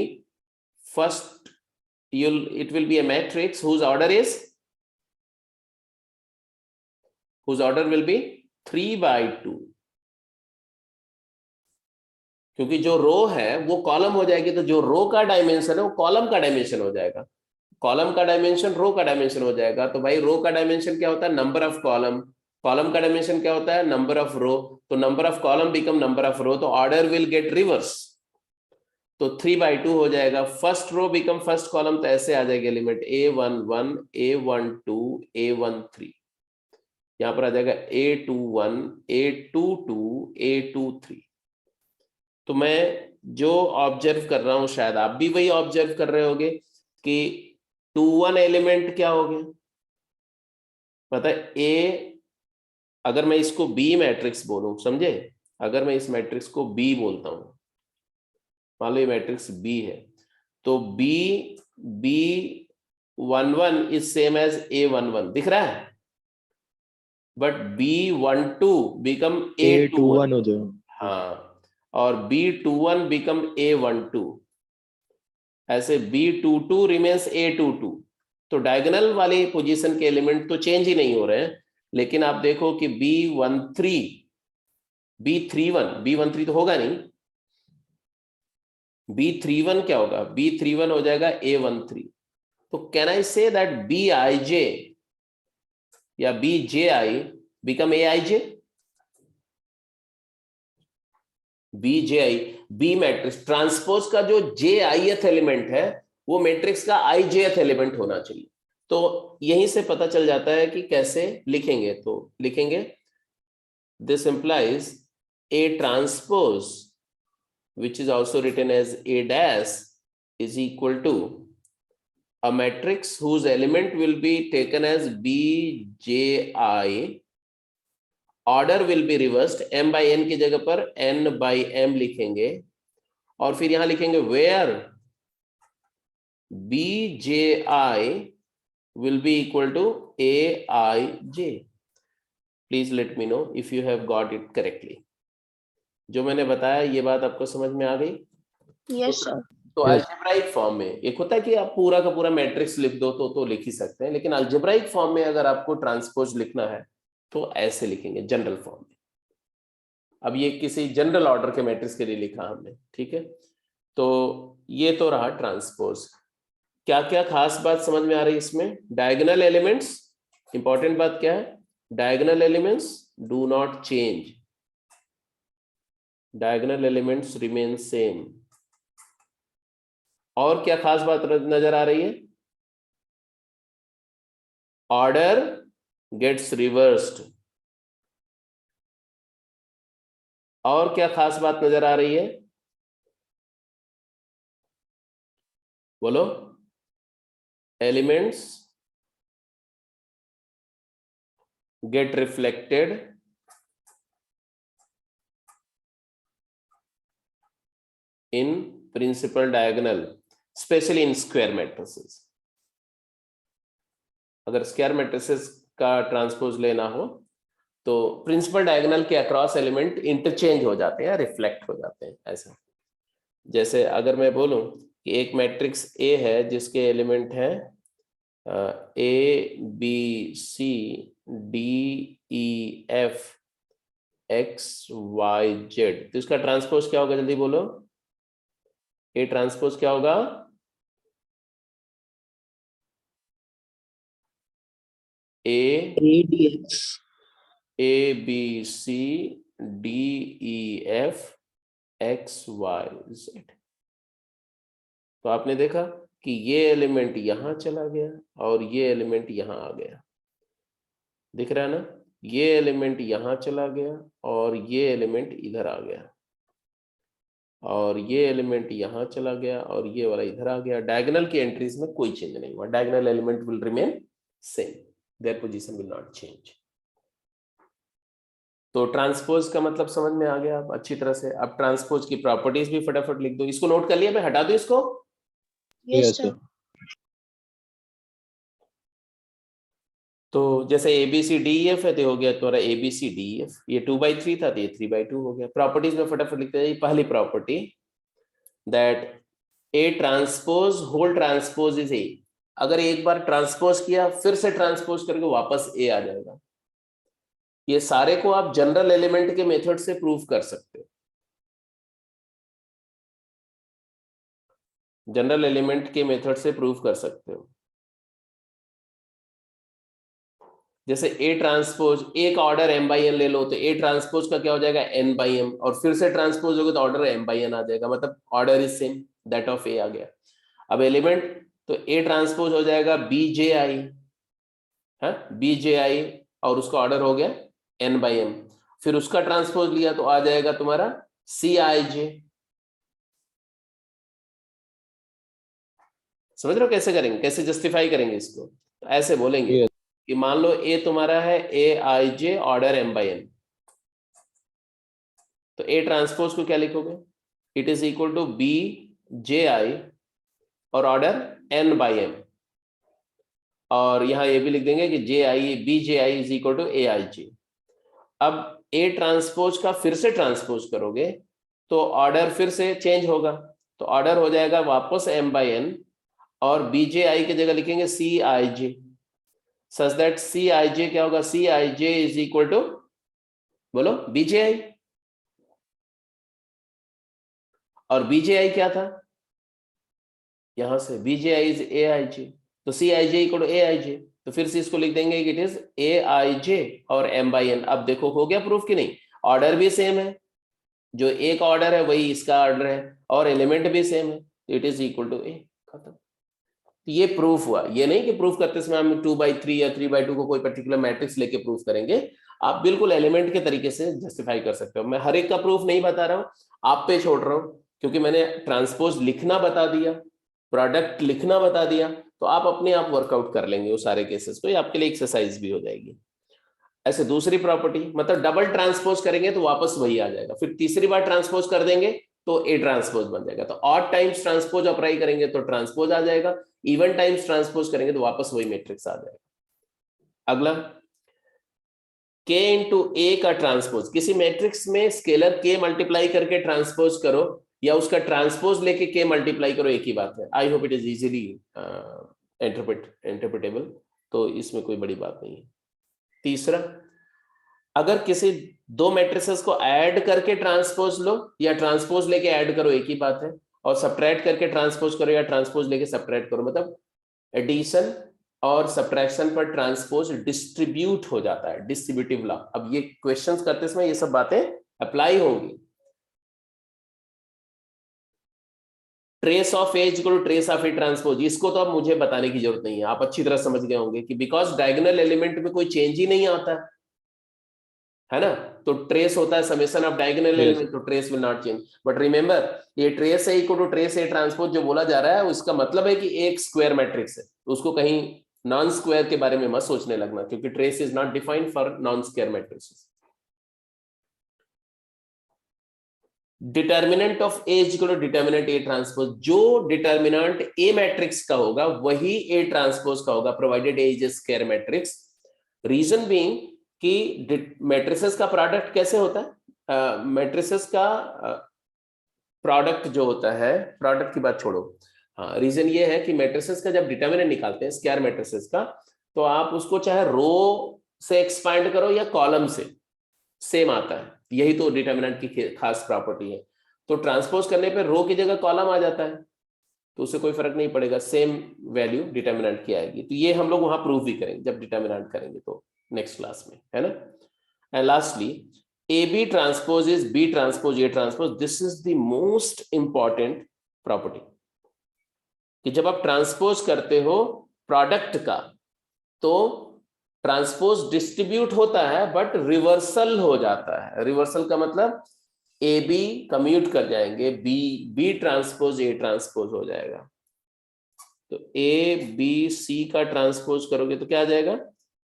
[SPEAKER 1] first, it will be a matrix whose order will be 3/2, क्योंकि जो रो है वो कॉलम हो जाएगी, तो जो रो का डायमेंशन है वो कॉलम का डायमेंशन हो जाएगा, कॉलम का डायमेंशन रो का डायमेंशन हो जाएगा। तो भाई रो का डायमेंशन क्या होता है? Number of column. कॉलम का डायमेंशन क्या होता है? Number of row. तो number of column become number of row, तो ऑर्डर विल गेट रिवर्स। तो 3/2 हो जाएगा। First row become first column, तो ऐसे आ जाएगी एलिमेंट A11, A12, A13। यहां पर आ जाएगा A21, A22, A23। तो मैं जो ऑब्जर्व कर रहा हूं, शायद आप भी वही ऑब्जर्व कर रहे होगे कि 21 एलिमेंट क्या हो गया पता है? ए, अगर मैं इसको बी मैट्रिक्स बोलूं, समझे? अगर मैं इस मैट्रिक्स को बी बोलता हूं, मान लो ये मैट्रिक्स बी है, तो B11 is same as A11, दिख रहा है? But B12 become
[SPEAKER 2] A21
[SPEAKER 1] A21।
[SPEAKER 2] हो जाए।
[SPEAKER 1] हाँ, और B21 बिकम A12, ऐसे B22 रिमेन्स A22। तो डायगोनल वाली पोजीशन के एलिमेंट तो चेंज ही नहीं हो रहे हैं, लेकिन आप देखो कि B13 तो होगा नहीं। B31 क्या होगा? B31 हो जाएगा A13। तो can I say that Bij या Bji become Aij? Bji, B matrix transpose का जो JIth एलिमेंट है वो मैट्रिक्स का IJth एलिमेंट होना चाहिए। तो यहीं से पता चल जाता है कि कैसे लिखेंगे। तो लिखेंगे this implies A transpose which is also written as A dash is equal to a matrix whose element will be taken as Bji, order will be reversed, m by n की जगह पर n by m लिखेंगे, और फिर यहां लिखेंगे where Bji will be equal to Aij. Please let me know if you have got it correctly. जो मैंने बताया ये बात आपको समझ में आ गई?
[SPEAKER 4] Yes sir.
[SPEAKER 1] तो अलजेब्राइक फॉर्म में एक होता है कि आप पूरा का पूरा मैट्रिक्स लिख दो तो लिख ही सकते हैं, लेकिन अलजेब्राइक फॉर्म में अगर आपको ट्रांसपोज लिखना है तो ऐसे लिखेंगे जनरल फॉर्म में। अब ये किसी जनरल ऑर्डर के मैट्रिक्स के लिए लिखा हमने, ठीक है? तो ये तो रहा ट्रांसपोज। क्या क्या खास बात समझ में आ रही है इसमें? डायगोनल एलिमेंट्स, इंपॉर्टेंट बात क्या है? Diagonal elements do not change, diagonal elements remain same. और क्या खास बात नजर आ रही है? Order gets reversed. और क्या खास बात नजर आ रही है? बोलो। Elements get reflected in principal diagonal, specially in square matrices. अगर स्क्वायर मैट्रिसेस का ट्रांसपोज लेना हो तो प्रिंसिपल डायगोनल के अक्रॉस एलिमेंट इंटरचेंज हो जाते हैं, रिफ्लेक्ट हो जाते हैं। ऐसा जैसे अगर मैं बोलूं कि एक मैट्रिक्स ए है जिसके एलिमेंट है A B C D E F X Y Z, तो इसका ट्रांसपोज क्या होगा? जल्दी बोलो। ए ट्रांसपोज क्या होगा?
[SPEAKER 4] ADX
[SPEAKER 1] A B C D E F X Y Z। तो आपने देखा कि ये एलिमेंट यहां चला गया और ये एलिमेंट यहां आ गया, दिख रहा है ना? ये एलिमेंट यहां चला गया और ये एलिमेंट इधर आ गया, और ये एलिमेंट यहां चला गया और ये वाला इधर आ गया। डायगोनल की एंट्रीज में कोई चेंज नहीं हुआ, diagonal element will remain same, their position will not change. तो ट्रांसपोज का मतलब समझ में आ गया अब अच्छी तरह से। अब ट्रांसपोज की प्रॉपर्टीज भी फटाफट लिख दो। इसको नोट कर लिया? मैं हटा दूं इसको?
[SPEAKER 4] Yes
[SPEAKER 2] Yes,
[SPEAKER 4] sir.
[SPEAKER 2] sir.
[SPEAKER 1] तो जैसे ABCDEF है तो हो गया तुम्हारा ABCDEF, ये 2/3 था तो ये 3/2 हो गया। प्रॉपर्टीज में फटाफट लिखते हैं। पहली property that A transpose whole transpose is A। अगर एक बार ट्रांसपोज किया फिर से ट्रांसपोज करके वापस A आ जाएगा। ये सारे को आप जनरल एलिमेंट के मेथड से प्रूव कर सकते हो, जनरल एलिमेंट के मेथड से प्रूव कर सकते हो। जैसे ए ट्रांसपोज, एक ऑर्डर m बाई n ले लो तो ए ट्रांसपोज का क्या हो जाएगा n बाई m, और फिर से ट्रांसपोज होगा तो ऑर्डर m बाई n आ जाएगा, मतलब order is same, that of A आ गया। अब एलिमेंट तो ए ट्रांसपोज हो जाएगा bji है, bji, और उसका ऑर्डर हो गया n बाई m, फिर उसका ट्रांसपोज लिया तो आ जाएगा तुम्हारा cij। समझ रहे हो कैसे करेंगे, कैसे जस्टिफाई करेंगे इसको? तो ऐसे बोलेंगे
[SPEAKER 2] Yes.
[SPEAKER 1] कि मान लो ए तुम्हारा है aij order m by n, तो ए ट्रांसपोज को क्या लिखोगे? It is equal to bji और ऑर्डर n बाई m, और यहां ये भी लिख देंगे कि bji is equal to aij। अब ए ट्रांसपोज का फिर से ट्रांसपोज करोगे तो ऑर्डर फिर से चेंज होगा, तो ऑर्डर हो जाएगा वापस m बाई n, और bji की जगह लिखेंगे cij, सच दैट cij क्या होगा? cij इज इक्वल टू, बोलो, bji, और bji क्या था? यहां से bji इज aij, तो cij इक्वल टू aij, तो फिर से इसको लिख देंगे कि इट इज aij और m बाई n। अब देखो हो गया प्रूफ कि नहीं? ऑर्डर भी सेम है, जो एक ऑर्डर है वही इसका ऑर्डर है, और एलिमेंट भी सेम है, तो इट इज इक्वल टू ए, खत्म। तो ये प्रूफ हुआ। ये नहीं कि प्रूफ करते समय हम 2/3 या 3/2 को कोई पर्टिकुलर मैट्रिक्स लेके प्रूफ करेंगे, आप बिल्कुल एलिमेंट के तरीके से जस्टिफाई कर सकते हो। मैं हर एक का प्रूफ नहीं बता रहा हूं, आप पे छोड़ रहा हूं, क्योंकि मैंने ट्रांसपोज लिखना बता दिया, प्रोडक्ट लिखना बता दिया, तो आप अपने आप वर्कआउट कर लेंगे वो सारे केसेस को, ये आपके लिए एक्सरसाइज भी हो जाएगी। ऐसे दूसरी प्रॉपर्टी, मतलब डबल ट्रांसपोज करेंगे तो वापस वही आ जाएगा, फिर तीसरी बार ट्रांसपोज कर देंगे तो ए ट्रांसपोज बन जाएगा, तो ऑड टाइम्स ट्रांसपोज अप्लाई करेंगे तो ट्रांसपोज आ जाएगा, इवन टाइम्स ट्रांसपोज करेंगे तो वापस वही मैट्रिक्स आ जाएगा। अगला, k इंटू ए का ट्रांसपोज, किसी मैट्रिक्स में स्केलर k मल्टीप्लाई करके ट्रांसपोज करो या उसका ट्रांसपोज लेके k मल्टीप्लाई करो, एक ही बात है। I hope it is easily interpretable, तो इसमें कोई बड़ी बात नहीं है। तीसरा, अगर किसी दो मैट्रिसेस को ऐड करके ट्रांसपोज लो या ट्रांसपोज लेके ऐड करो, एक ही बात है, और सब्ट्रैक्ट करके ट्रांसपोज करो या ट्रांसपोज लेके सब्ट्रैक्ट करो, मतलब एडिशन और सब्ट्रैक्शन पर ट्रांसपोज डिस्ट्रीब्यूट हो जाता है, डिस्ट्रीब्यूटिव लॉ। अब ये क्वेश्चंस करते समय ये सब बातें अप्लाई होंगी। Trace of A equal to trace of A transpose, इसको तो अब मुझे बताने की जरूरत नहीं है, आप अच्छी तरह समझ गए होंगे कि बिकॉज डायगोनल एलिमेंट में कोई चेंज ही नहीं आता है ना, तो ट्रेस होता है summation of diagonal
[SPEAKER 2] Yes.
[SPEAKER 1] Element, तो trace will not change. But remember, ये trace A equal to trace A transpose जो बोला जा रहा है उसका मतलब है कि एक स्क्वायर मैट्रिक्स है, तो उसको कहीं नॉन स्क्वायर के बारे में मत सोचने लगना, क्योंकि trace is not defined for non square matrix. Determinant of A equal to determinant A transpose, जो डिटर्मिनेंट ए मैट्रिक्स का होगा वही ए ट्रांसपोज का होगा, provided A is a square matrix. Reason being कि मैट्रिसेस का प्रोडक्ट कैसे होता है, मैट्रिसेस का प्रोडक्ट जो होता है, प्रोडक्ट की बात छोड़ो, हाँ, रीजन ये है कि मैट्रिसेस का जब डिटर्मिनेंट निकालते हैं स्क्वायर मैट्रिसेस का, तो आप उसको चाहे रो से एक्सपांड करो या कॉलम से, सेम आता है, यही तो डिटर्मिनेंट की खास प्रॉपर्टी है। तो ट्रांसपोज करने पे रो की जगह कॉलम आ जाता है, तो उससे कोई फर्क नहीं पड़ेगा, सेम वैल्यू डिटर्मिनेंट की आएगी। तो ये हम लोग वहां प्रूव भी करेंगे जब डिटर्मिनेंट करेंगे, तो नेक्स्ट क्लास में, है ना। And lastly, A B transpose is B transpose A transpose, this is the most important property, कि जब आप ट्रांसपोज करते हो प्रोडक्ट का तो ट्रांसपोज डिस्ट्रीब्यूट होता है बट रिवर्सल हो जाता है। रिवर्सल का मतलब ए बी कम्यूट कर जाएंगे, बी ट्रांसपोज ए ट्रांसपोज हो जाएगा। तो ए बी सी का ट्रांसपोज करोगे तो क्या आ जाएगा?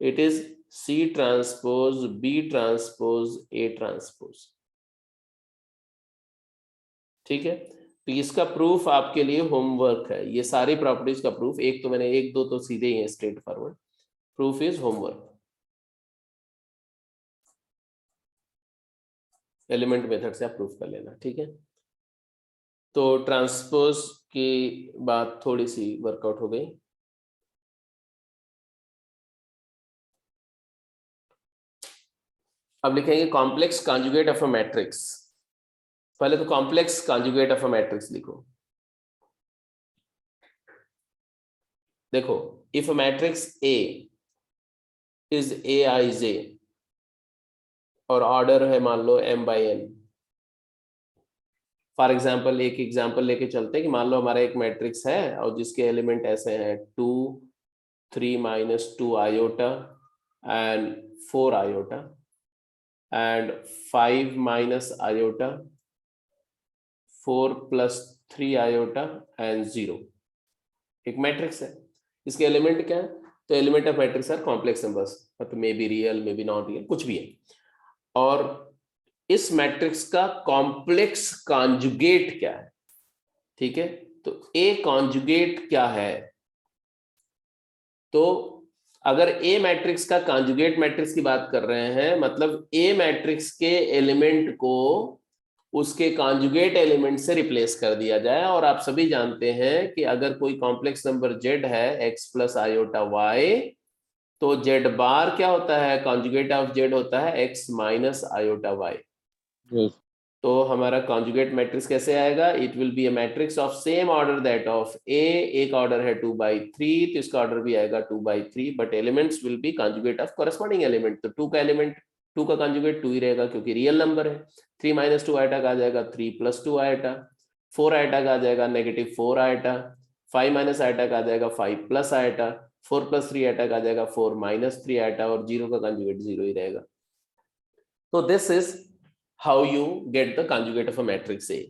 [SPEAKER 1] It is C transpose B transpose A transpose. ठीक है, तो इसका प्रूफ आपके लिए होमवर्क है, ये सारी प्रॉपर्टीज का प्रूफ, एक तो मैंने एक दो तो सीधे ही है straight forward, proof is homework, element method से आप प्रूफ कर लेना। ठीक है, तो ट्रांसपोज की बात थोड़ी सी वर्कआउट हो गई। अब लिखेंगे complex conjugate of a matrix. पहले तो complex conjugate of a matrix लिखो। देखो, if a matrix A is aij और ऑर्डर है मान लो m/n। फॉर एग्जाम्पल एक एग्जाम्पल लेके चलते हैं कि मान लो हमारा एक मैट्रिक्स है और जिसके एलिमेंट ऐसे हैं 2 3 - 2 iota and 4 iota and 5 - iota 4 + 3 iota and 0। एक मैट्रिक्स है, इसके एलिमेंट क्या है? तो element of matrix are complex numbers, मतलब may be real may be not real, कुछ भी है। और इस मैट्रिक्स का कॉम्प्लेक्स कॉन्जुगेट क्या है? ठीक है, तो ए कॉन्जुगेट क्या है? तो अगर ए मैट्रिक्स का कॉन्जुगेट मैट्रिक्स की बात कर रहे हैं, मतलब ए मैट्रिक्स के एलिमेंट को उसके कॉन्जुगेट एलिमेंट से रिप्लेस कर दिया जाए। और आप सभी जानते हैं कि अगर कोई कॉम्प्लेक्स नंबर z है x + आयोटा y, तो z बार क्या होता है? कॉन्जुगेट ऑफ z होता है x - आयोटा y।
[SPEAKER 2] यस
[SPEAKER 1] तो हमारा कॉन्जुगेट मैट्रिक्स कैसे आएगा? It will be a matrix of same order that of A. एक ऑर्डर है 2/3, तो इसका ऑर्डर भी आएगा 2/3, but elements will be conjugate of corresponding element. तो 2 का एलिमेंट 2 का कॉन्जुगेट 2 ही रहेगा क्योंकि रियल नंबर है। 3 - 2 आइटा का आ जाएगा 3 + 2 आइटा। 4 आइटा का आ जाएगा -4 आइटा। 5 - आइटा का आ जाएगा 5 + आइटा। 4 + 3 आइटा का आ जाएगा 4 - 3 आइटा, और 0 का कॉन्जुगेट 0 ही रहेगा। तो this is how you get the conjugate of a matrix A.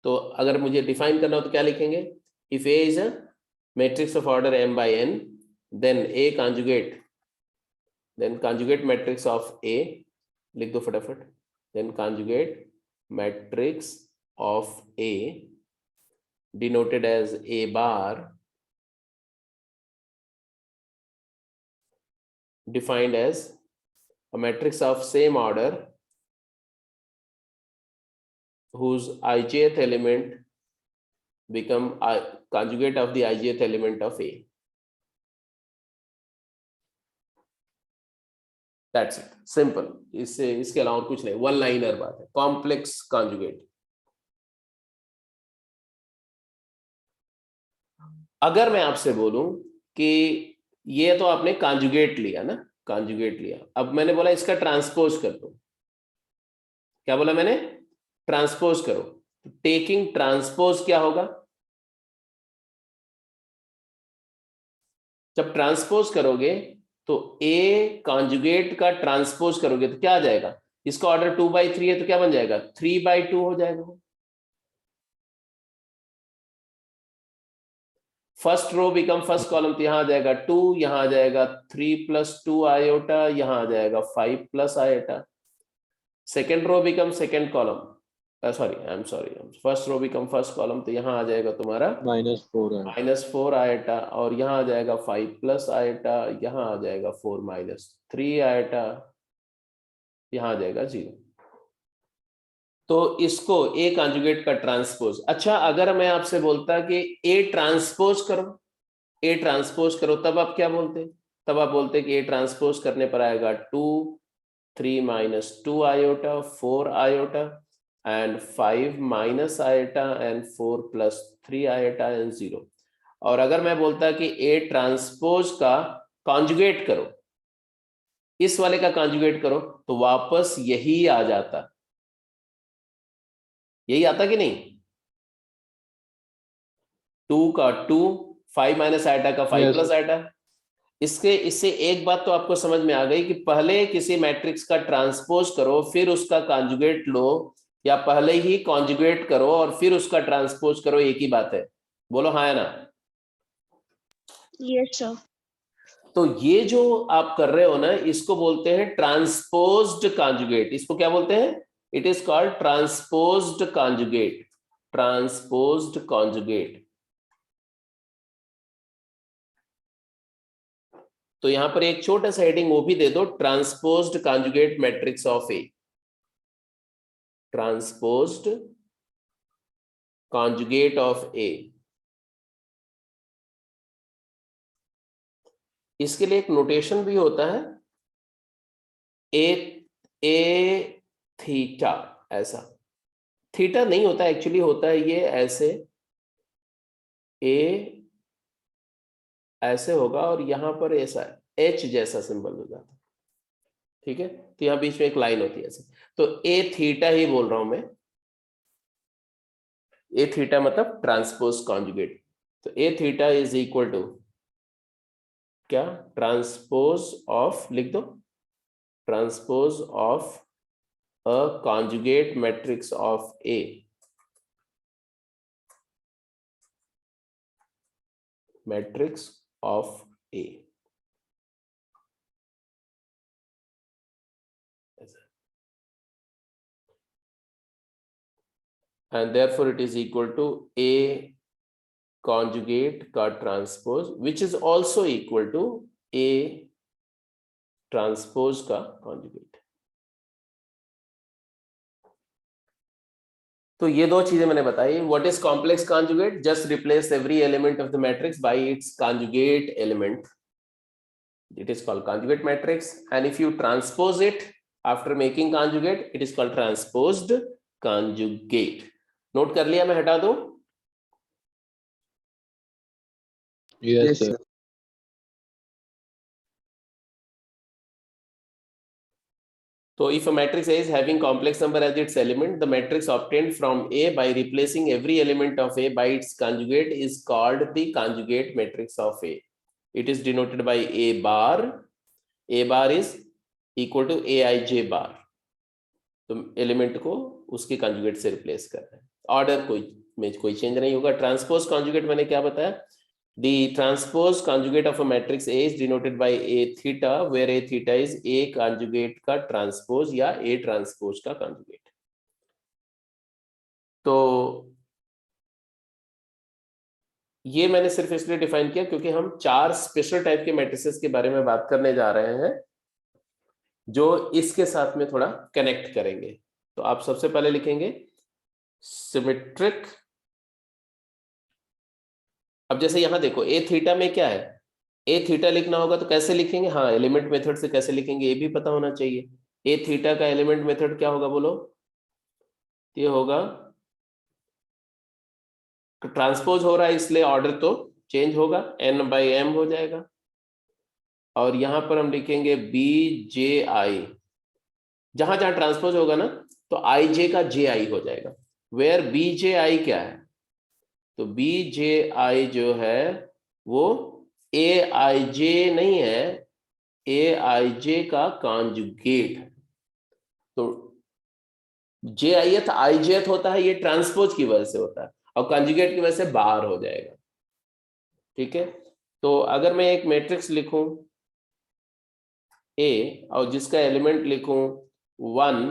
[SPEAKER 1] तो अगर मुझे डिफाइन करना हो तो क्या लिखेंगे? If A is a matrix of order m/n, then A conjugate, then conjugate matrix of A, लिख दो फटाफट। Then conjugate matrix of A denoted as a bar, defined as a matrix of same order whose ijth element become conjugate of the ijth element of A. That's it, simple। इससे इसके अलावा कुछ नहीं, वन लाइनर बात है, कॉम्प्लेक्स कॉन्जुगेट। अगर मैं आपसे बोलूं कि ये तो आपने कॉन्जुगेट लिया ना, कॉन्जुगेट लिया, अब मैंने बोला इसका ट्रांसपोज कर दो। क्या बोला मैंने? ट्रांसपोज करो। टेकिंग ट्रांसपोज क्या होगा? जब ट्रांसपोज करोगे तो ए कॉन्जुगेट का ट्रांसपोज करोगे तो क्या आ जाएगा? इसका ऑर्डर 2/3 है तो क्या बन जाएगा? 3/2 हो जाएगा। First row become first column, तो यहां आ जाएगा 2, यहां आ जाएगा 3 + 2 आयोटा, यहां आ जाएगा 5 + iota. Second row become second column, sorry, first row become first column, तो यहां आ जाएगा तुम्हारा
[SPEAKER 2] -4 है।
[SPEAKER 1] -4 आयोटा, और यहाँ आ जाएगा 5 + आयोटा, यहाँ आ जाएगा 4 - 3 आयोटा, यहाँ आ जाएगा 0। तो इसको ए कॉन्जुगेट का ट्रांसपोज। अच्छा, अगर मैं आपसे बोलता कि ए ट्रांसपोज करो, ए ट्रांसपोज करो, तब आप क्या बोलते? तब आप बोलते कि ए ट्रांसपोज करने पर आएगा 2 3 - 2 iota 4 iota and 5 - iota and 4 + 3 iota and 0। और अगर मैं बोलता कि ए ट्रांसपोज का कॉन्जुगेट करो, इस वाले का कॉन्जुगेट करो, तो वापस यही आ जाता। यही आता कि नहीं? 2 का 2, 5 - आयोटा का 5
[SPEAKER 2] Yes.
[SPEAKER 1] + आयोटा। इससे एक बात तो आपको समझ में आ गई कि पहले किसी मैट्रिक्स का ट्रांसपोज करो फिर उसका कॉन्जुगेट लो, या पहले ही कॉन्जुगेट करो और फिर उसका ट्रांसपोज करो, एक ही बात है। बोलो हाँ या ना?
[SPEAKER 4] Yes, sir.
[SPEAKER 1] तो ये जो आप कर रहे हो ना, इसको बोलते हैं ट्रांसपोज्ड कॉन्जुगेट। इसको क्या बोलते हैं? It is called transposed conjugate. Transposed conjugate. तो यहां पर एक छोटा सा हेडिंग वो भी दे दो, transposed conjugate matrix of A. Transposed conjugate of A. इसके लिए एक नोटेशन भी होता है, ए ए थीटा, ऐसा थीटा नहीं होता एक्चुअली, होता है ये ऐसे, ए ऐसे होगा और यहां पर ऐसा एच जैसा सिंबल हो जाता है, ठीक है। तो यहां बीच में एक लाइन होती है ऐसे, तो ए थीटा ही बोल रहा हूं मैं। ए थीटा मतलब ट्रांसपोज कॉन्जुगेट। तो ए थीटा इज इक्वल टू क्या, ट्रांसपोज ऑफ, लिख दो, transpose of a conjugate matrix of A, matrix of A. And therefore it is equal to A conjugate का transpose, which is also equal to A transpose का conjugate। तो ये दो चीजें मैंने बताई। What is complex conjugate? Just replace every element of the matrix by its conjugate element. It is called conjugate matrix, and if you transpose it after making conjugate, it is called transposed conjugate. Note कर लिया, मैं हटा दूं?
[SPEAKER 2] Yes, sir.
[SPEAKER 1] So if a matrix A is having complex number as its element, the matrix obtained from A by replacing every element of A by its conjugate is called the conjugate matrix of A. It is denoted by A bar. A bar is equal to Aij bar. तो एलिमेंट को उसके कॉन्जुगेट से रिप्लेस कर रहे हैं, ऑर्डर कोई चेंज नहीं होगा। ट्रांसपोज कॉन्जुगेट मैंने क्या बताया, the transpose conjugate of a matrix A is denoted by A theta, where A theta is A conjugate का transpose या A transpose का conjugate। तो ये मैंने सिर्फ इसलिए डिफाइन किया क्योंकि हम 4 स्पेशल टाइप के मैट्रिसेस के बारे में बात करने जा रहे हैं जो इसके साथ में थोड़ा कनेक्ट करेंगे। तो आप सबसे पहले लिखेंगे सिमेट्रिक। अब जैसे यहां देखो ए थीटा में क्या है, ए थीटा लिखना होगा तो कैसे लिखेंगे, हाँ एलिमेंट मेथड से कैसे लिखेंगे ये भी पता होना चाहिए। ए थीटा का एलिमेंट मेथड क्या होगा बोलो, ये होगा, ट्रांसपोज हो रहा है इसलिए ऑर्डर तो चेंज होगा, n बाई m हो जाएगा। और यहां पर हम लिखेंगे बी जे आई, जहां जहां ट्रांसपोज होगा ना तो आई जे का जे आई हो जाएगा। वेयर बी जे आई क्या है, तो बी जे आई जो है वो ए आई जे नहीं है, ए आई जे का कॉन्जुगेट। तो जे आई एथ आई जे एथ होता है, ये ट्रांसपोज की वजह से होता है, और कॉन्जुगेट की वजह से बाहर हो जाएगा, ठीक है। तो अगर मैं एक मैट्रिक्स लिखूं ए और जिसका एलिमेंट लिखूं 1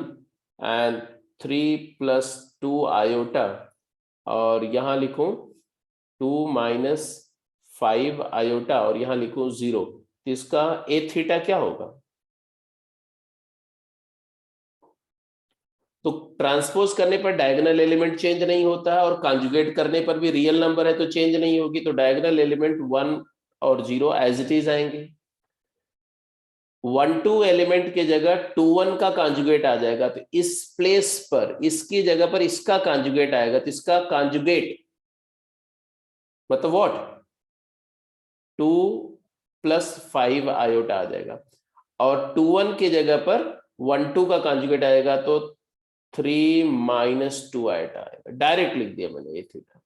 [SPEAKER 1] and 3 plus 2 iota, और यहां लिखूं 2 minus 5 iota, और यहां लिखूं 0, तो इसका ए थीटा क्या होगा, तो ट्रांसपोज करने पर डायगोनल एलिमेंट चेंज नहीं होता है, और कॉन्जुगेट करने पर भी रियल नंबर है तो चेंज नहीं होगी, तो डायगोनल एलिमेंट 1 और 0 एज इट इज आएंगे। 1 2 एलिमेंट के जगह 2 1 का कॉन्जुगेट आ जाएगा, तो इस प्लेस पर इसकी जगह पर इसका कॉन्जुगेट आएगा, तो इसका कॉन्जुगेट मतलब व्हाट, 2 plus 5 आयोटा आ जाएगा, और 2 1 की जगह पर 1 2 का कॉन्जुगेट आएगा तो 3 minus 2 आयोटा आएगा। डायरेक्ट लिख दिया मैंने ये थीटा,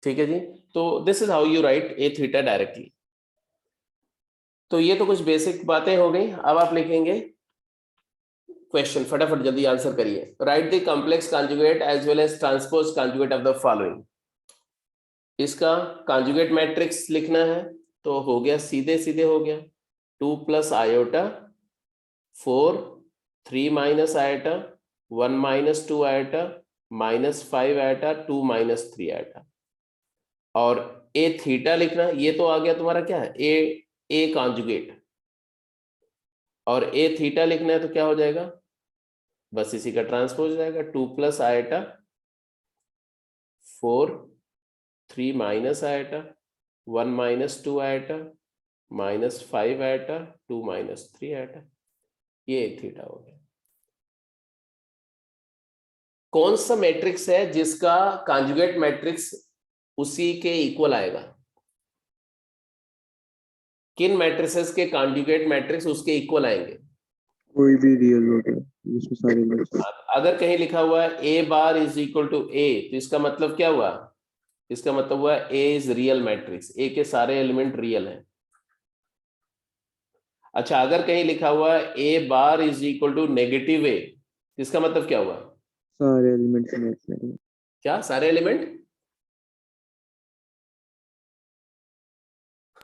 [SPEAKER 1] ठीक है जी। तो this is how you right A theta directly. तो ये तो कुछ बेसिक बातें हो गई। अब आप लिखेंगे क्वेश्चन, फटाफट जल्दी आंसर करिए। Write the complex conjugate as well as transpose conjugate of the following. इसका कॉन्जुगेट मैट्रिक्स लिखना है, तो हो गया सीधे सीधे हो गया 2 plus iota 4 3 minus iota 1 minus 2 iota minus 5 iota 2 minus 3 iota, और ए थीटा लिखना, ये तो आ गया तुम्हारा क्या है ए कॉन्जुगेट, और ए थीटा लिखना है तो क्या हो जाएगा, बस इसी का ट्रांसपोज हो जाएगा 2 plus iota 4 3 minus iota 1 minus 2 iota -5 iota 2 -3 iota, ये थीटा हो गया। कौन सा मैट्रिक्स है जिसका कॉन्जुगेट मैट्रिक्स उसी के इक्वल आएगा? किन मैट्रिसेस के कॉन्जुगेट मैट्रिक्स उसके इक्वल आएंगे?
[SPEAKER 3] कोई भी रियल हो गया जिसमें सारे एलिमेंट्स हो।
[SPEAKER 1] अगर कहीं लिखा हुआ है A bar is equal to ए, तो इसका मतलब क्या हुआ? इसका मतलब हुआ ए इज रियल मैट्रिक्स, ए के सारे एलिमेंट रियल हैं। अच्छा, अगर कहीं लिखा हुआ है A bar is equal to negative A, इसका मतलब क्या हुआ?
[SPEAKER 3] सारे एलिमेंट्स इमेजिनरी।
[SPEAKER 1] क्या सारे एलिमेंट?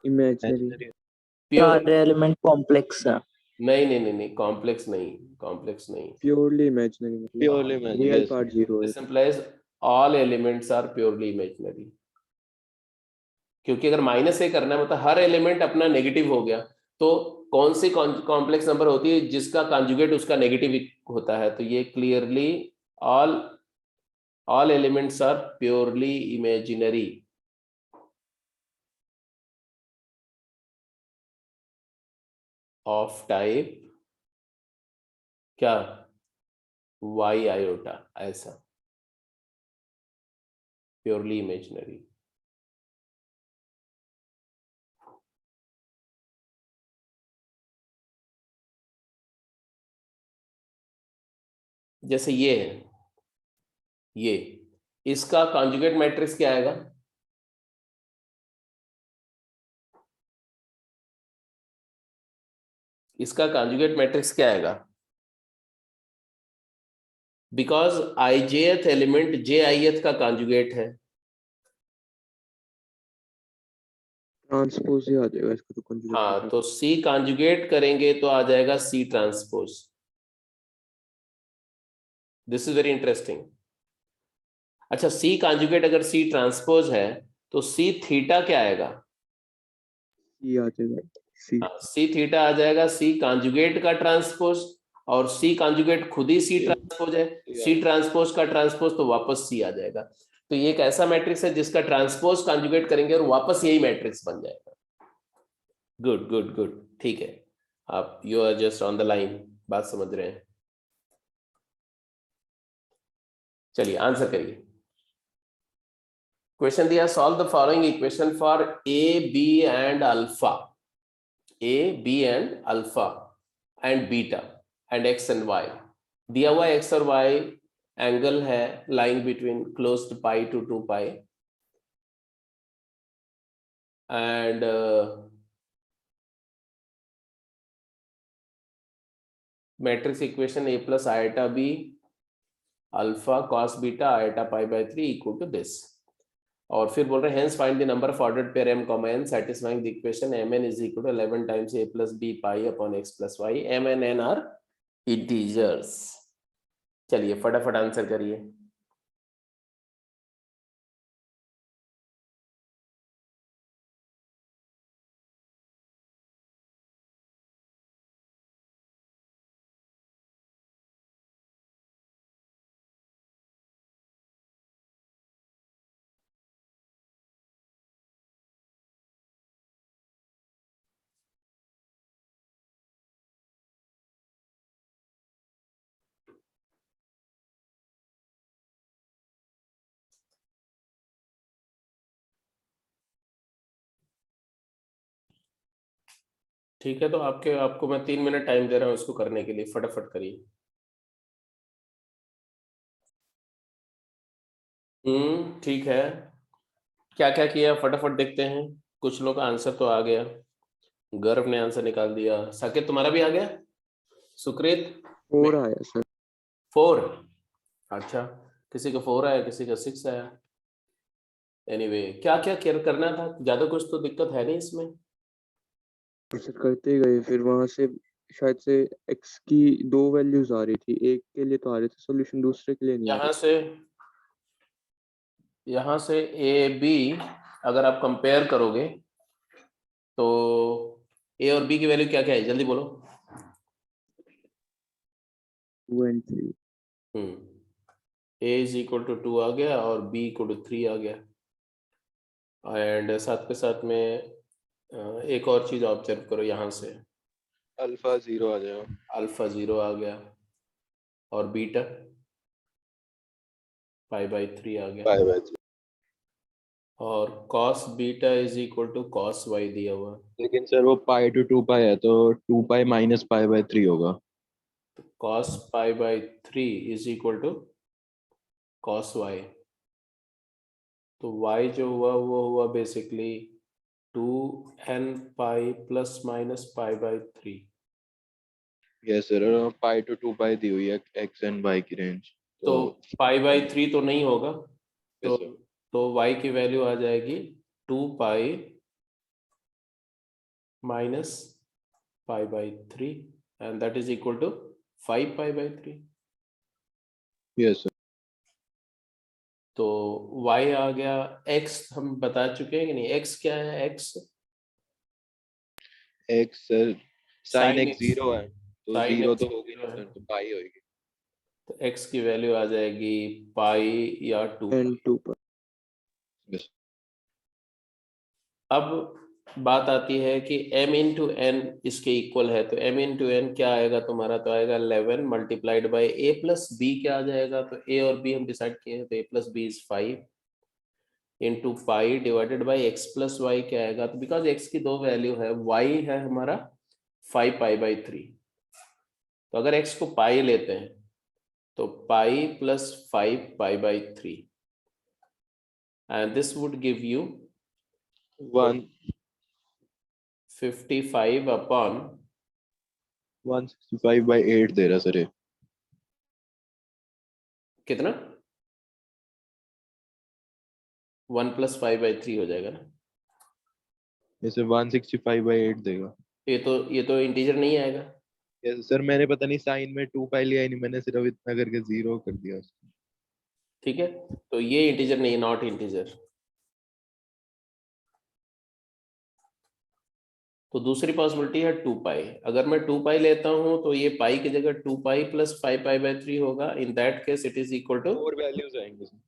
[SPEAKER 3] इमेजिनरी।
[SPEAKER 1] प्योर?
[SPEAKER 5] सारे एलिमेंट कॉम्प्लेक्स है।
[SPEAKER 1] नहीं नहीं नहीं नहीं, कॉम्प्लेक्स नहीं, कॉम्प्लेक्स नहीं।
[SPEAKER 3] Purely imaginary,
[SPEAKER 2] purely
[SPEAKER 3] real part zero है।
[SPEAKER 1] This implies all elements are purely imaginary। क्योंकि अगर -a करना है मतलब हर एलिमेंट अपना नेगेटिव हो गया, तो कौन सी कॉम्प्लेक्स नंबर होती है जिसका कॉन्जुगेट उसका नेगेटिव होता है? तो ये clearly all elements are purely imaginary of type क्या? y iota, ऐसा purely imaginary। जैसे ये है, ये इसका कॉन्जुगेट मैट्रिक्स क्या आएगा? इसका कॉन्जुगेट मैट्रिक्स क्या आएगा? बिकॉज ijth एलिमेंट jith का कॉन्जुगेट है।
[SPEAKER 3] ट्रांसपोज ही आ जाएगा इसका तो कंजूगेट।
[SPEAKER 1] हाँ, तो C कॉन्जुगेट करेंगे तो आ जाएगा C transpose. This is very interesting. अच्छा, C कॉन्जुगेट अगर C ट्रांसपोज है तो C थीटा क्या आएगा?
[SPEAKER 3] सी आ जाएगा। सी
[SPEAKER 1] C थीटा आ जाएगा C कॉन्जुगेट का ट्रांसपोज, और C कॉन्जुगेट खुद ही C ट्रांसपोज है। C ट्रांसपोज का ट्रांसपोज तो वापस C आ जाएगा। तो ये एक ऐसा मैट्रिक्स है जिसका ट्रांसपोज कॉन्जुगेट करेंगे और वापस यही मैट्रिक्स बन जाएगा। गुड गुड गुड, ठीक है, आप you are just on the line, बात समझ रहे हैं। चलिए आंसर करिए। क्वेश्चन दिया, solve the following equation for A B and alpha, A B and alpha and beta and X and Y. दिया हुआ एक्स और वाई एंगल है lying between closed pi to 2 pi and matrix equation a plus iota B alpha cos beta iota pi by 3 equal to this. और फिर बोल रहे हैं hence find the number of ordered pair m comma n satisfying the equation mn is equal to 11 times a plus b pi upon x plus y। m and n are integers। चलिए फटाफट आंसर करिए। ठीक है, तो आपको मैं 3 मिनट टाइम दे रहा हूँ इसको करने के लिए, फटाफट करिए। ठीक है, क्या क्या किया फटाफट देखते हैं। कुछ लोग का आंसर तो आ गया, गर्व ने आंसर निकाल दिया, साकेत तुम्हारा भी आ गया, सुकृत
[SPEAKER 3] 4 आया सर।
[SPEAKER 1] 4, अच्छा, किसी का 4 आया, किसी का 6 आया। एनीवे क्या क्या केयर करना था, ज्यादा कुछ तो दिक्कत है नहीं इसमें।
[SPEAKER 3] ऐसे करते गए, फिर वहां से शायद से x की 2 वैल्यूज आ रही थी, एक के लिए तो आ रहे थे सॉल्यूशन, दूसरे के लिए नहीं आ रहे।
[SPEAKER 1] यहाँ से ए बी अगर आप कंपेयर करोगे तो ए और बी की वैल्यू क्या क्या है, जल्दी बोलो।
[SPEAKER 3] 2 and 3।
[SPEAKER 1] A is equal to 2 आ गया और बी इक्वल टू 3 आ गया, एंड साथ के साथ में एक और चीज ऑब्जर्व करो यहाँ से,
[SPEAKER 2] अल्फा 0 आ जाएगा।
[SPEAKER 1] अल्फा 0 आ गया और बीटा π/3 आ गया,
[SPEAKER 2] 5/3।
[SPEAKER 1] और cos beta is equal to cos y दिया हुआ,
[SPEAKER 2] लेकिन सर वो पाई टू 2 पाई है तो 2 पाई माइनस π/3 होगा।
[SPEAKER 1] cos π/3 is equal to cos y। तो y जो हुआ वो हुआ basically 2n pi plus minus π/3।
[SPEAKER 2] Yes sir, pi to 2 pi दी हुई है एक्स एंड वाई की रेंज।
[SPEAKER 1] तो π/3 तो नहीं होगा, तो
[SPEAKER 2] Yes, sir.
[SPEAKER 1] y की वैल्यू आ जाएगी 2 pi minus π/3 and that is equal to 5 π/3।
[SPEAKER 2] Yes, sir.
[SPEAKER 1] तो y आ गया, x हम बता चुके हैं कि नहीं, x क्या है, x
[SPEAKER 2] x sir sine
[SPEAKER 1] sin
[SPEAKER 2] x
[SPEAKER 1] x,
[SPEAKER 2] 0 है तो
[SPEAKER 1] sin
[SPEAKER 2] 0
[SPEAKER 1] x
[SPEAKER 2] तो होगी नहीं
[SPEAKER 1] 0 है,
[SPEAKER 2] सर, तो पाई होगी।
[SPEAKER 1] तो x की वैल्यू आ जाएगी पाई या 2
[SPEAKER 3] एंड
[SPEAKER 1] पाई।
[SPEAKER 3] 2 पर
[SPEAKER 2] Yes.
[SPEAKER 1] अब बात आती है कि m इंटू एन इसके इक्वल है, तो m इंटू एन क्या आएगा तुम्हारा, तो आएगा 11 multiplied by a plus b, क्या आ जाएगा, तो a और b हम डिसाइड किए हैं, तो a plus B is 5 into pi divided by X plus Y क्या आएगा, तो बिकॉज x की दो वैल्यू है, y है हमारा 5 π/3, तो अगर x को पाई लेते हैं तो pi plus 5 π/3 and this would give you 55 upon
[SPEAKER 2] 165/8 दे रहा सर ये।
[SPEAKER 1] कितना 1 प्लस 5/3 हो जाएगा ना,
[SPEAKER 2] इसे 165/8 देगा।
[SPEAKER 1] ये तो इंटीजर नहीं आएगा,
[SPEAKER 2] यस सर, मैंने पता नहीं साइन में 2 पाई लिया ही नहीं, मैंने सिर्फ इतना करके 0 कर दिया उसको।
[SPEAKER 1] ठीक है, तो ये इंटीजर नहीं है, नॉट इंटीजर। तो दूसरी पॉसिबिलिटी है 2 पाई, अगर मैं 2 पाई लेता हूं तो ये पाई की जगह 2 पाई प्लस 5 π/3 होगा, in that case it is equal to,
[SPEAKER 2] और वैल्यूज आएंगे सर।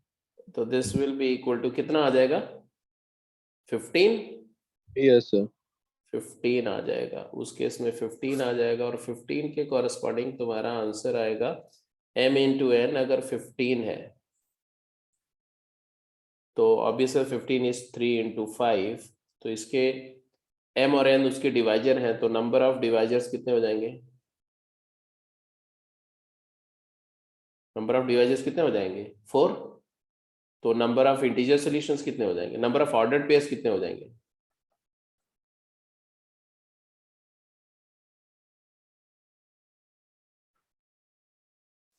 [SPEAKER 1] तो this will be equal to कितना आ जाएगा 15,
[SPEAKER 2] यस सर।
[SPEAKER 1] 15 आ जाएगा, उस केस में 15 आ जाएगा, और 15 के कॉरेस्पॉन्डिंग तुम्हारा आंसर आएगा m इंटू एन, अगर 15 है तो ऑब्वियसली 15 इज 3 इंटू 5, तो इसके m और n उसके डिवाइजर हैं, तो नंबर ऑफ डिवाइजर्स कितने हो जाएंगे, नंबर ऑफ डिवाइजर्स कितने हो जाएंगे 4, तो नंबर ऑफ इंटीजर सॉल्यूशंस कितने हो जाएंगे, नंबर ऑफ ऑर्डर्ड पेयर्स कितने हो जाएंगे,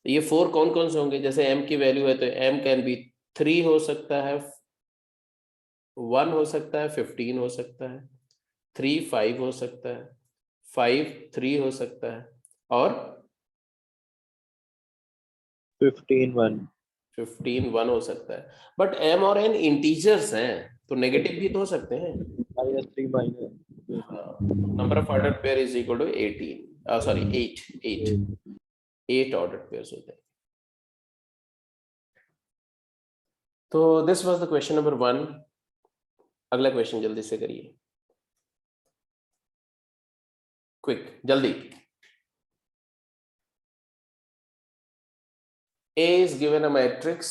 [SPEAKER 1] ये 4 कौन कौन से होंगे, जैसे m की वैल्यू है तो m कैन बी 3 हो सकता है, 1 हो सकता है, 15 हो सकता है, 3 5 हो सकता है, 5 3 हो सकता है, और
[SPEAKER 2] 15
[SPEAKER 1] 1 हो सकता है, बट m और n इंटीजर्स हैं तो नेगेटिव भी तो हो सकते हैं।
[SPEAKER 2] -3 minus.
[SPEAKER 1] Number of order pair is equal to 18, sorry 8 order pairs होते हैं। तो this was the question number 1। अगला क्वेश्चन जल्दी से करिए, क्विक जल्दी। A is given a matrix,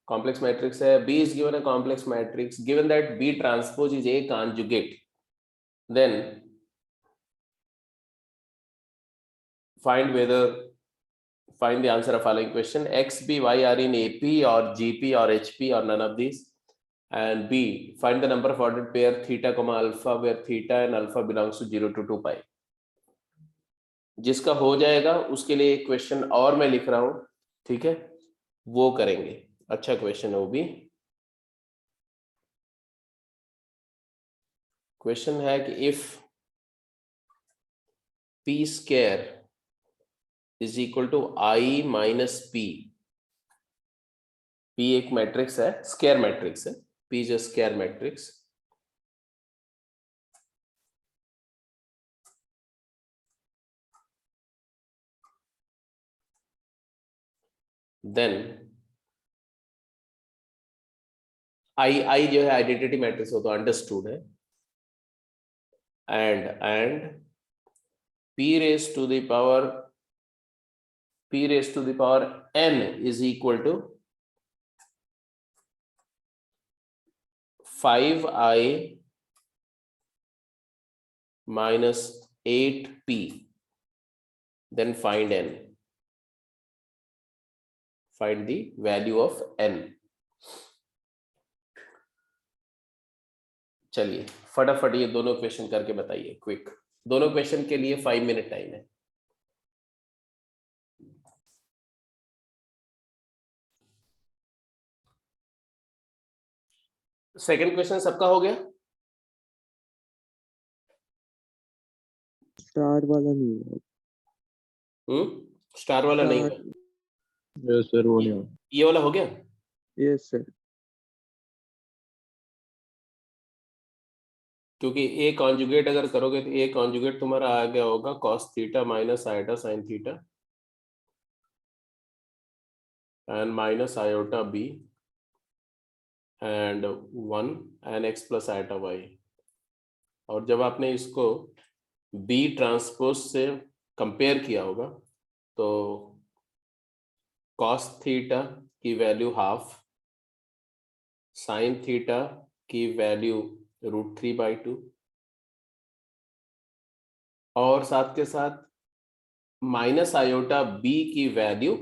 [SPEAKER 1] complex matrix है, B is given a complex matrix, given that B transpose is A conjugate, then find the answer of following question: X, B, Y are in AP or GP or HP or none of these, and B, find the number of ordered pair theta comma alpha where theta and alpha belongs to 0 to 2 pi। जिसका हो जाएगा उसके लिए एक क्वेश्चन और मैं लिख रहा हूं, ठीक है, वो करेंगे, अच्छा क्वेश्चन है वो भी। क्वेश्चन है कि if p square is equal to i minus p, p एक मैट्रिक्स है, स्क्वायर मैट्रिक्स है, p इज a square matrix, then I जो है आइडेंटिटी मैट्रिक्स हो तो अंडरस्टूड है, and p raised to the power n is equal to 5i minus 8p, then find n, find the value of n. चलिए फटाफट ये दोनों क्वेश्चन करके बताइए, क्विक। दोनों क्वेश्चन के लिए 5 मिनट टाइम है। सेकंड क्वेश्चन सबका हो गया?
[SPEAKER 3] स्टार वाला नहीं हुआ।
[SPEAKER 1] स्टार वाला नहीं
[SPEAKER 3] स्टार-
[SPEAKER 1] हुआ।
[SPEAKER 2] यस सर, वो नहीं होगा।
[SPEAKER 1] ये वाला हो गया?
[SPEAKER 3] Yes sir.
[SPEAKER 1] क्योंकि ए कॉन्जुगेट अगर करोगे तो ए कॉन्जुगेट तुम्हारा आ गया होगा cos theta minus iota sine theta and minus iota B and 1 N X plus iota Y. और जब आपने इसको बी ट्रांसपोज से कंपेयर किया होगा तो cos थीटा की वैल्यू हाफ, साइन थीटा की वैल्यू √3/2 और साथ के साथ माइनस आयोटा बी की वैल्यू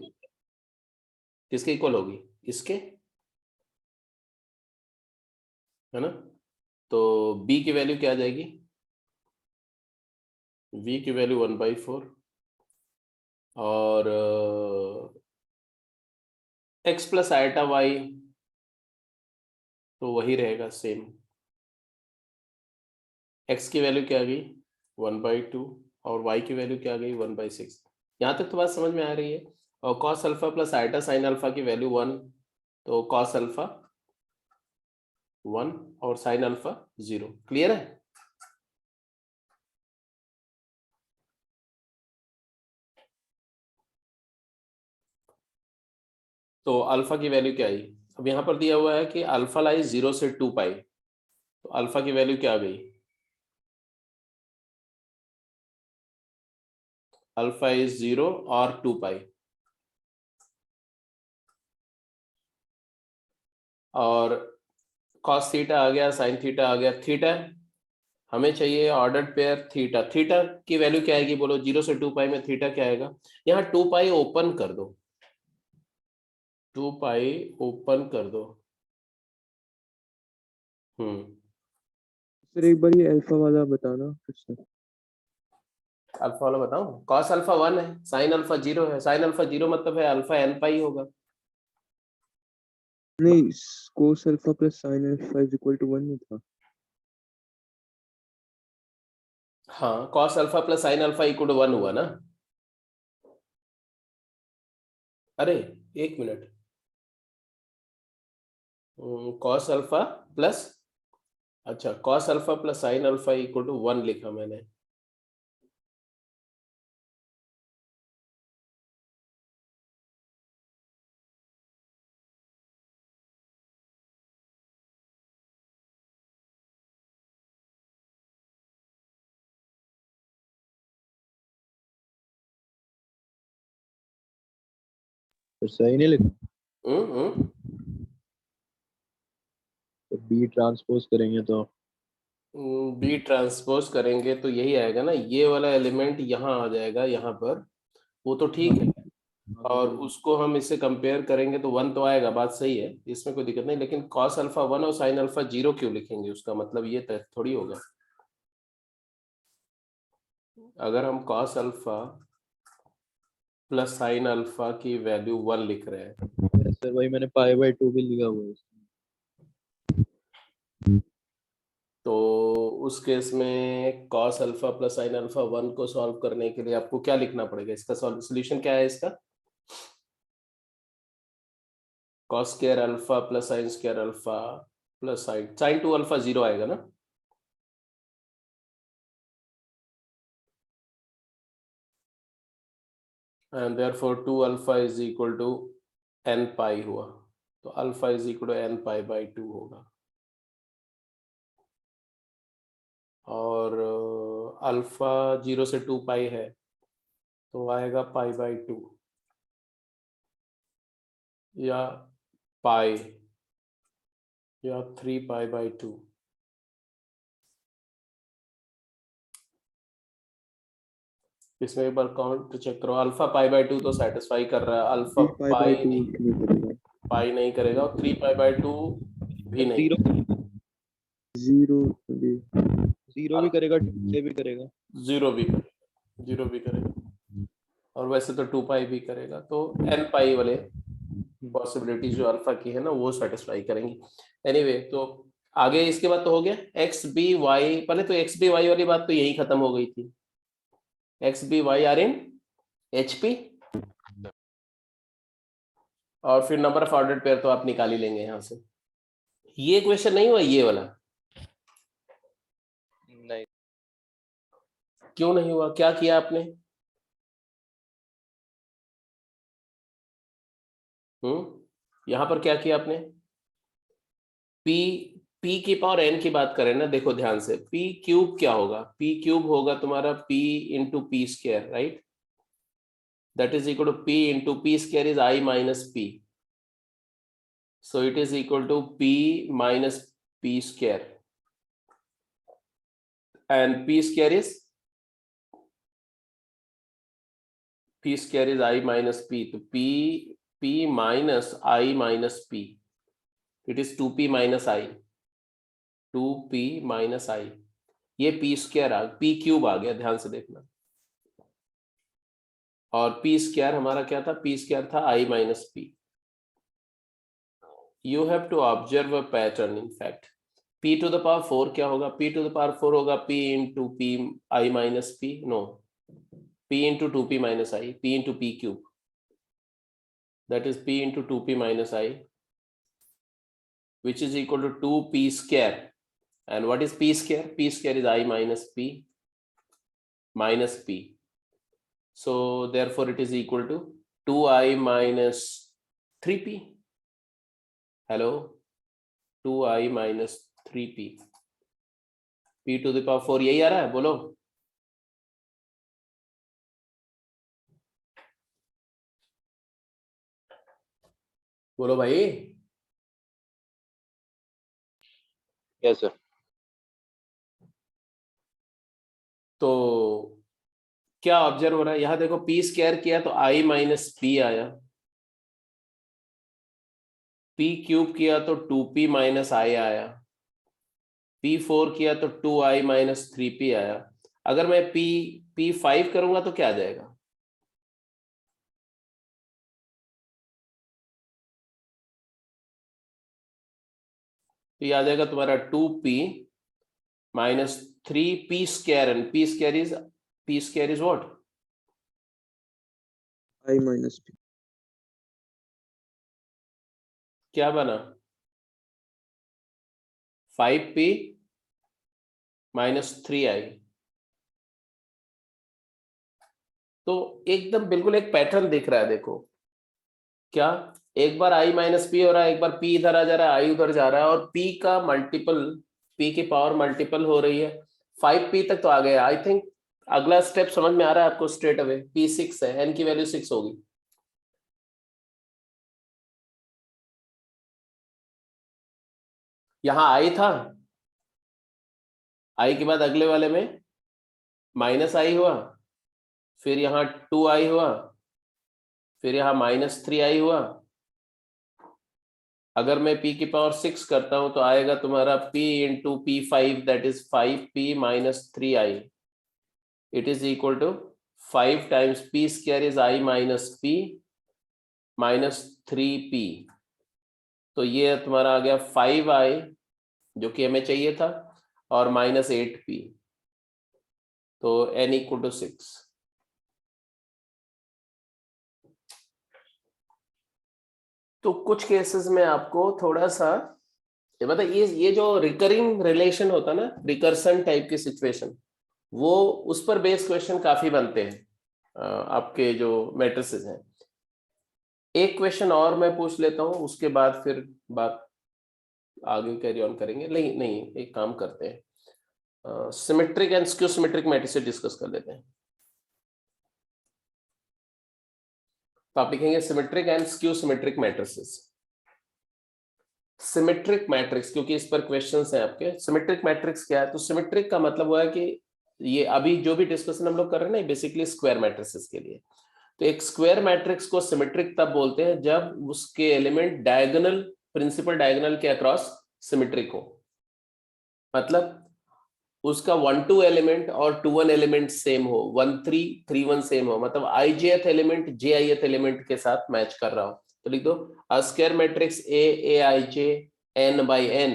[SPEAKER 1] किसके इक्वल होगी? इसके, है ना? तो b की वैल्यू क्या आ जाएगी? v की वैल्यू 1/4 और x प्लस आयोटा वाई तो वही रहेगा सेम। x की वैल्यू क्या आ गई? 1/2 और y की वैल्यू क्या आ गई? 1/6। यहाँ तक तो बात समझ में आ रही है। और cos alpha plus iota sine alpha की वैल्यू 1, तो cos अल्फा 1 और साइन अल्फा 0। क्लियर है? तो अल्फा की वैल्यू क्या आई? अब यहाँ पर दिया हुआ है कि अल्फा लाई 0 से 2 पाई, तो अल्फा की वैल्यू क्या आ गई? अल्फा इज 0 और 2 पाई। और cos थीटा आ गया, साइन थीटा आ गया। थीटा हमें चाहिए ऑर्डर्ड पेयर थीटा। थीटा की वैल्यू क्या आएगी बोलो? 0 से 2 पाई में थीटा क्या आएगा? यहाँ 2 पाई ओपन कर दो, 2 पाई ओपन कर दो।
[SPEAKER 3] सर एक बार ये अल्फा वाला बताना फिर से।
[SPEAKER 1] अल्फा वाला बताऊं? cos अल्फा 1 है, साइन अल्फा 0 है। साइन अल्फा 0 मतलब है अल्फा n पाई होगा।
[SPEAKER 3] नहीं, cos alpha plus sine alpha is equal to 1 नहीं था?
[SPEAKER 1] हाँ, cos alpha plus sine alpha equal to 1 हुआ ना? अरे एक मिनट, cos अल्फा प्लस, अच्छा cos alpha plus sine alpha equal to 1 लिखा मैंने।
[SPEAKER 2] सर सही नहीं लिखा।
[SPEAKER 1] हम्म
[SPEAKER 2] तो बी ट्रांसपोज करेंगे तो
[SPEAKER 1] बी ट्रांसपोज करेंगे तो यही आएगा ना, ये वाला एलिमेंट यहाँ आ जाएगा यहाँ पर, वो तो ठीक है। और उसको हम इससे कंपेयर करेंगे तो 1 तो आएगा, बात सही है, इसमें कोई दिक्कत नहीं। लेकिन cos अल्फा 1 और साइन अल्फा 0 क्यों लिखेंगे? उसका मतलब ये थोड़ी होगा। अगर हम cos alpha plus sine alpha की वैल्यू 1 लिख रहे हैं
[SPEAKER 2] सर वही मैंने π/2 भी लिखा हुआ है।
[SPEAKER 1] तो उस केस में cos alpha plus sine alpha 1 को सॉल्व करने के लिए आपको क्या लिखना पड़ेगा? इसका सॉल्यूशन क्या है इसका? cos square alpha plus sine square alpha plus sine 2 alpha 0 आएगा ना? And therefore 2 alpha is equal to n pi हुआ, तो alpha is equal to n pi होगा। और अल्फा 0 से 2 पाई है तो आएगा π/2 या पाई या 3π/2। इसमें एक बार काउंट चेक करो, अल्फा π/2 तो सेटिस्फाई कर रहा है, अल्फा
[SPEAKER 3] 3 पाई बाई 2 नहीं करेगा,
[SPEAKER 1] पाई नहीं करेगा और 3π/2 भी नहीं।
[SPEAKER 2] जीरो
[SPEAKER 3] 0 भी,
[SPEAKER 2] जीरो भी करेगा, से भी करेगा।
[SPEAKER 1] जीरो भी करेगा और वैसे तो 2 पाई भी करेगा, तो n पाई वाले पॉसिबिलिटी जो अल्फा की है ना वो सेटिस्फाई करेंगी। एनीवे तो आगे इसके बाद तो हो गया एक्स बी वाई, पहले तो एक्स बी वाई वाली बात तो यही खत्म हो गई थी, X B Y R in H P और फिर नंबर ऑफ ऑर्डर्ड पेयर तो आप निकाल ही लेंगे यहां से। ये क्वेश्चन नहीं हुआ ये वाला,
[SPEAKER 2] नहीं,
[SPEAKER 1] क्यों नहीं हुआ, क्या किया आपने? यहां पर क्या किया आपने? पी पी की पावर एन की बात करें ना, देखो ध्यान से, पी क्यूब क्या होगा, पी क्यूब होगा तुम्हारा p into p square, right, that is equal to p into p square is I minus p, so it is equal to p minus p square and p square is I minus p, तो p minus I minus p, it is 2p minus I, 2p minus I, ये p स्क्वायर p क्यूब आ गया, ध्यान से देखना, और p स्क्वायर हमारा क्या था, p स्क्वायर था i minus p। You have to observe a pattern, in fact p to the power 4 क्या होगा, p टू द पावर 4 होगा p into p i minus p, no, p into 2p minus i, p into p cube, that is p into 2p minus I, which is equal to 2p square, and what is p square? P square is I minus p minus p, so therefore it is equal to 2i minus 3p, hello, 2i minus 3p, p to the power 4 यही आ रहा है, बोलो बोलो भाई।
[SPEAKER 2] Yes sir.
[SPEAKER 1] तो क्या ऑब्जर्व हो रहा है यहां, देखो p स्क्वायर किया तो i माइनस p आया, p क्यूब किया तो 2p माइनस i आया, p4 किया तो 2i माइनस 3p आया, अगर मैं p5 करूंगा तो क्या आ जाएगा, तो ये आ जाएगा तुम्हारा 2p minus 3p square, and p square is what,
[SPEAKER 3] I minus P,
[SPEAKER 1] क्या बना 5p माइनस 3i, तो एकदम बिल्कुल एक पैटर्न दिख रहा है, देखो क्या, एक बार i माइनस पी हो रहा है, एक बार p इधर आ जा रहा है, i उधर जा रहा है, और p का मल्टीपल, p की पावर मल्टीपल हो रही है, 5p तक तो आ गया, आई थिंक अगला स्टेप समझ में आ रहा है आपको स्ट्रेट अवे, p 6 है, n की वैल्यू 6 होगी, यहां i था, i के बाद अगले वाले में माइनस i हुआ, फिर यहाँ 2i हुआ, फिर यहाँ माइनस 3i हुआ, अगर मैं p की पावर 6 करता हूं तो आएगा तुम्हारा p into p5, that is 5p minus 3i, it is equal to 5 times p square is i minus p minus 3p, तो ये तुम्हारा आ गया 5i जो कि हमें चाहिए था, और माइनस 8p, तो n इक्वल टू 6। तो कुछ केसेस में आपको थोड़ा सा मतलब ये जो रिकरिंग रिलेशन होता ना, रिकर्सन टाइप की सिचुएशन, वो उस पर बेस्ड क्वेश्चन काफी बनते हैं आपके जो मैट्रिसेस हैं। एक क्वेश्चन और मैं पूछ लेता हूं, उसके बाद फिर बात आगे कैरी ऑन करेंगे, नहीं एक काम करते हैं, symmetric and skew symmetric matrices discuss कर लेते हैं। तो आप लिखेंगे symmetric and skew symmetric matrices. Symmetric matrix, क्योंकि इस पर क्वेश्चंस हैं आपके। सिमेट्रिक मैट्रिक्स क्या है? तो सिमेट्रिक का मतलब हुआ है कि ये अभी जो भी डिस्कशन हम लोग कर रहे हैं ना, बेसिकली स्क्वायर मैट्रिसेस के लिए। तो एक स्क्वायर मैट्रिक्स को सिमेट्रिक तब बोलते हैं जब उसके एलिमेंट डायगोनल, प्रिंसिपल डायगोनल के अक्रॉस सिमेट्रिक हो। मतलब उसका 1-2 एलिमेंट और 2-1 एलिमेंट सेम हो, 1-3-3-1 सेम हो, मतलब ijth एलिमेंट jith एलिमेंट के साथ मैच कर रहा हो। तो लिख दो a square matrix aij n by n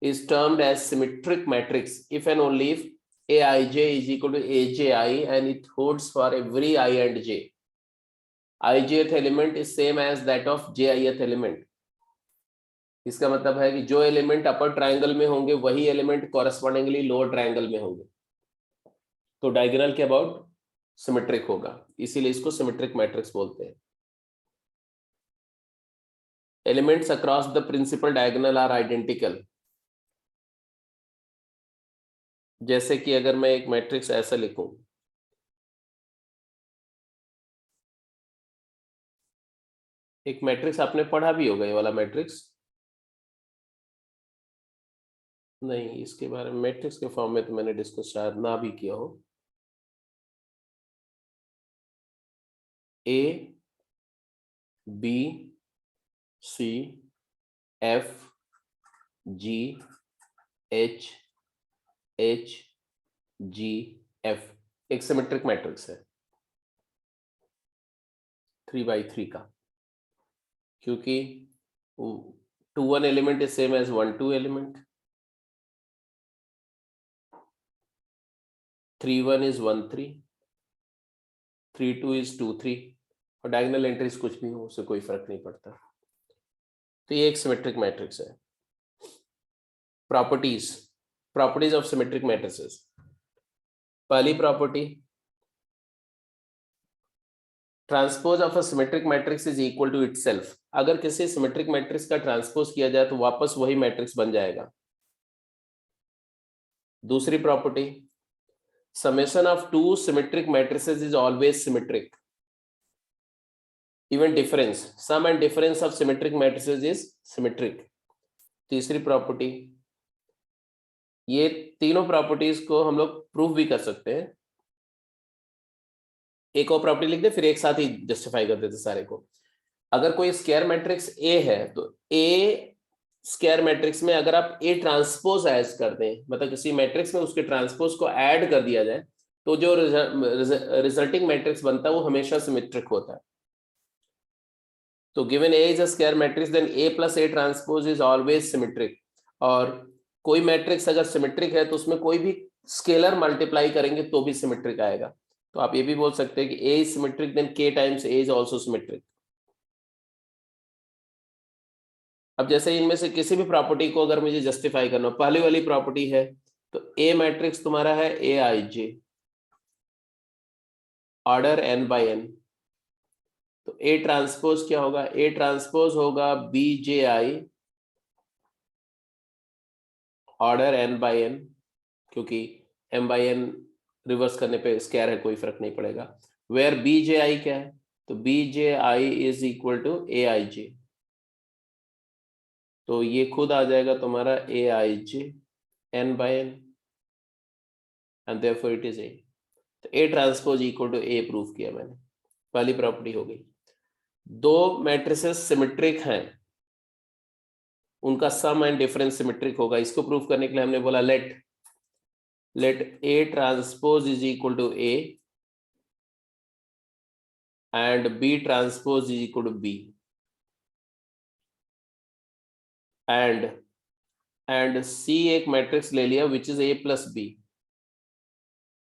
[SPEAKER 1] is termed as symmetric matrix if and only if aij is equal to aji and it holds for every I and j. ijth element is same as that of jith element. इसका मतलब है कि जो एलिमेंट अपर ट्रायंगल में होंगे वही एलिमेंट कॉरेस्पॉन्डिंगली लोअर ट्रायंगल में होंगे, तो डायगोनल के अबाउट सिमेट्रिक होगा, इसीलिए इसको सिमेट्रिक मैट्रिक्स बोलते हैं। Elements across the principal diagonal are identical. जैसे कि अगर मैं एक मैट्रिक्स ऐसा लिखूं, एक मैट्रिक्स आपने पढ़ा भी होगा, ये वाला मैट्रिक्स नहीं, इसके बारे में मैट्रिक्स के फॉर्म में तो मैंने डिस्कस शायद ना भी किया हो। A B C F G H H G F एक सिमेट्रिक मैट्रिक्स है 3x3 का, क्योंकि 2-1 element is same as 1-2 element, 3-1 is 1-3, 3-2 is 2-3, और डायगोनल एंट्रीज कुछ भी हो उससे कोई फर्क नहीं पड़ता। तो ये एक सिमेट्रिक मैट्रिक्स है। Properties of symmetric matrices. पहली property, transpose of a symmetric matrix is equal to itself. अगर किसी सिमेट्रिक मैट्रिक्स का ट्रांसपोज किया जाए तो वापस वही मैट्रिक्स बन जाएगा। दूसरी property, summation of two symmetric matrices is always symmetric. Even difference, sum and difference of symmetric matrices is symmetric. तीसरी प्रॉपर्टी, ये तीनों प्रॉपर्टीज को हम लोग प्रूव भी कर सकते हैं। एक और प्रॉपर्टी लिख दे, फिर एक साथ ही जस्टिफाई कर देते सारे को। अगर कोई स्क्वायर मैट्रिक्स ए है तो ए स्क्वायर मैट्रिक्स में अगर आप ए ट्रांसपोज ऐड कर दें, मतलब किसी मैट्रिक्स में उसके ट्रांसपोज को ऐड कर दिया जाए, तो जो रिजल्टिंग मैट्रिक्स बनता है वो हमेशा सिमेट्रिक होता है। तो given A is a square matrix then A plus A transpose is always symmetric. और कोई मैट्रिक्स अगर सिमेट्रिक है तो उसमें कोई भी स्केलर मल्टीप्लाई करेंगे तो भी सिमेट्रिक आएगा। तो आप ये भी बोल सकते हैं कि ए इज सिमेट्रिक देन के times A is also symmetric. अब जैसे इनमें से किसी भी प्रॉपर्टी को अगर मुझे जस्टिफाई करना हो, पहली वाली प्रॉपर्टी है तो ए मैट्रिक्स तुम्हारा है A I J, order n by n, तो ए ट्रांसपोज क्या होगा? ए ट्रांसपोज होगा B J I order n by n, क्योंकि m by n रिवर्स करने पे स्क्वायर है, कोई फर्क नहीं पड़ेगा। वेयर बी जे आई क्या है? तो B J i is equal to A I j, तो ये खुद आ जाएगा तुम्हारा A I j n by n and therefore it is A. तो A transpose equal to A prove किया मैंने, पहली प्रॉपर्टी हो गई। दो मैट्रिसेस सिमेट्रिक हैं, उनका सम एंड डिफरेंस सिमेट्रिक होगा। इसको प्रूव करने के लिए हमने बोला let A transpose is equal to A and B transpose is equal to B and C एक मैट्रिक्स ले लिया which is A plus B.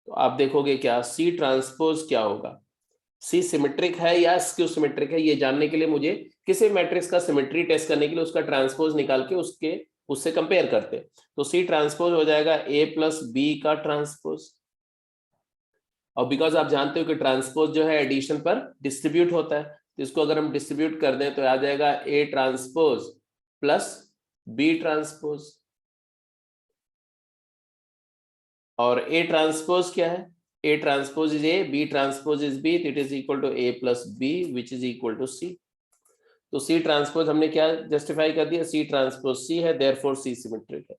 [SPEAKER 1] तो आप देखोगे क्या सी ट्रांसपोज क्या होगा? सी सिमेट्रिक है या स्क्यू सिमेट्रिक है, ये जानने के लिए मुझे किसी मैट्रिक्स का सिमेट्री टेस्ट करने के लिए उसका ट्रांसपोज निकाल के उससे कंपेयर करते। तो सी ट्रांसपोज हो जाएगा ए प्लस बी का ट्रांसपोज, और बिकॉज आप जानते हो कि ट्रांसपोज जो है एडिशन पर डिस्ट्रीब्यूट होता है, तो इसको अगर हम डिस्ट्रीब्यूट कर दें तो आ जाएगा A transpose plus B transpose. और ए ट्रांसपोज क्या है? A transpose is A, B transpose is B, it is equal to A plus B which is equal to C. तो सी ट्रांसपोज हमने क्या जस्टिफाई कर दिया? सी ट्रांसपोज सी है, देयरफॉर सी सिमेट्रिक है।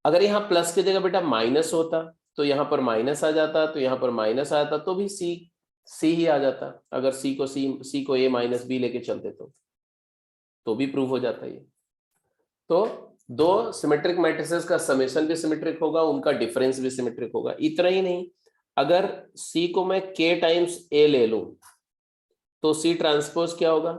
[SPEAKER 1] अगर यहाँ प्लस की जगह बेटा माइनस होता तो यहाँ पर माइनस आ जाता, तो यहाँ पर माइनस आता तो भी सी ही आ जाता। अगर सी को ए माइनस बी लेके चलते तो भी प्रूव हो जाता ये। तो दो सिमेट्रिक मैट्रिसेस का समेशन भी सिमेट्रिक होगा, उनका डिफरेंस भी सिमेट्रिक होगा। इतना ही नहीं, अगर सी को मैं के टाइम्स ए ले लूं तो सी ट्रांसपोज क्या होगा?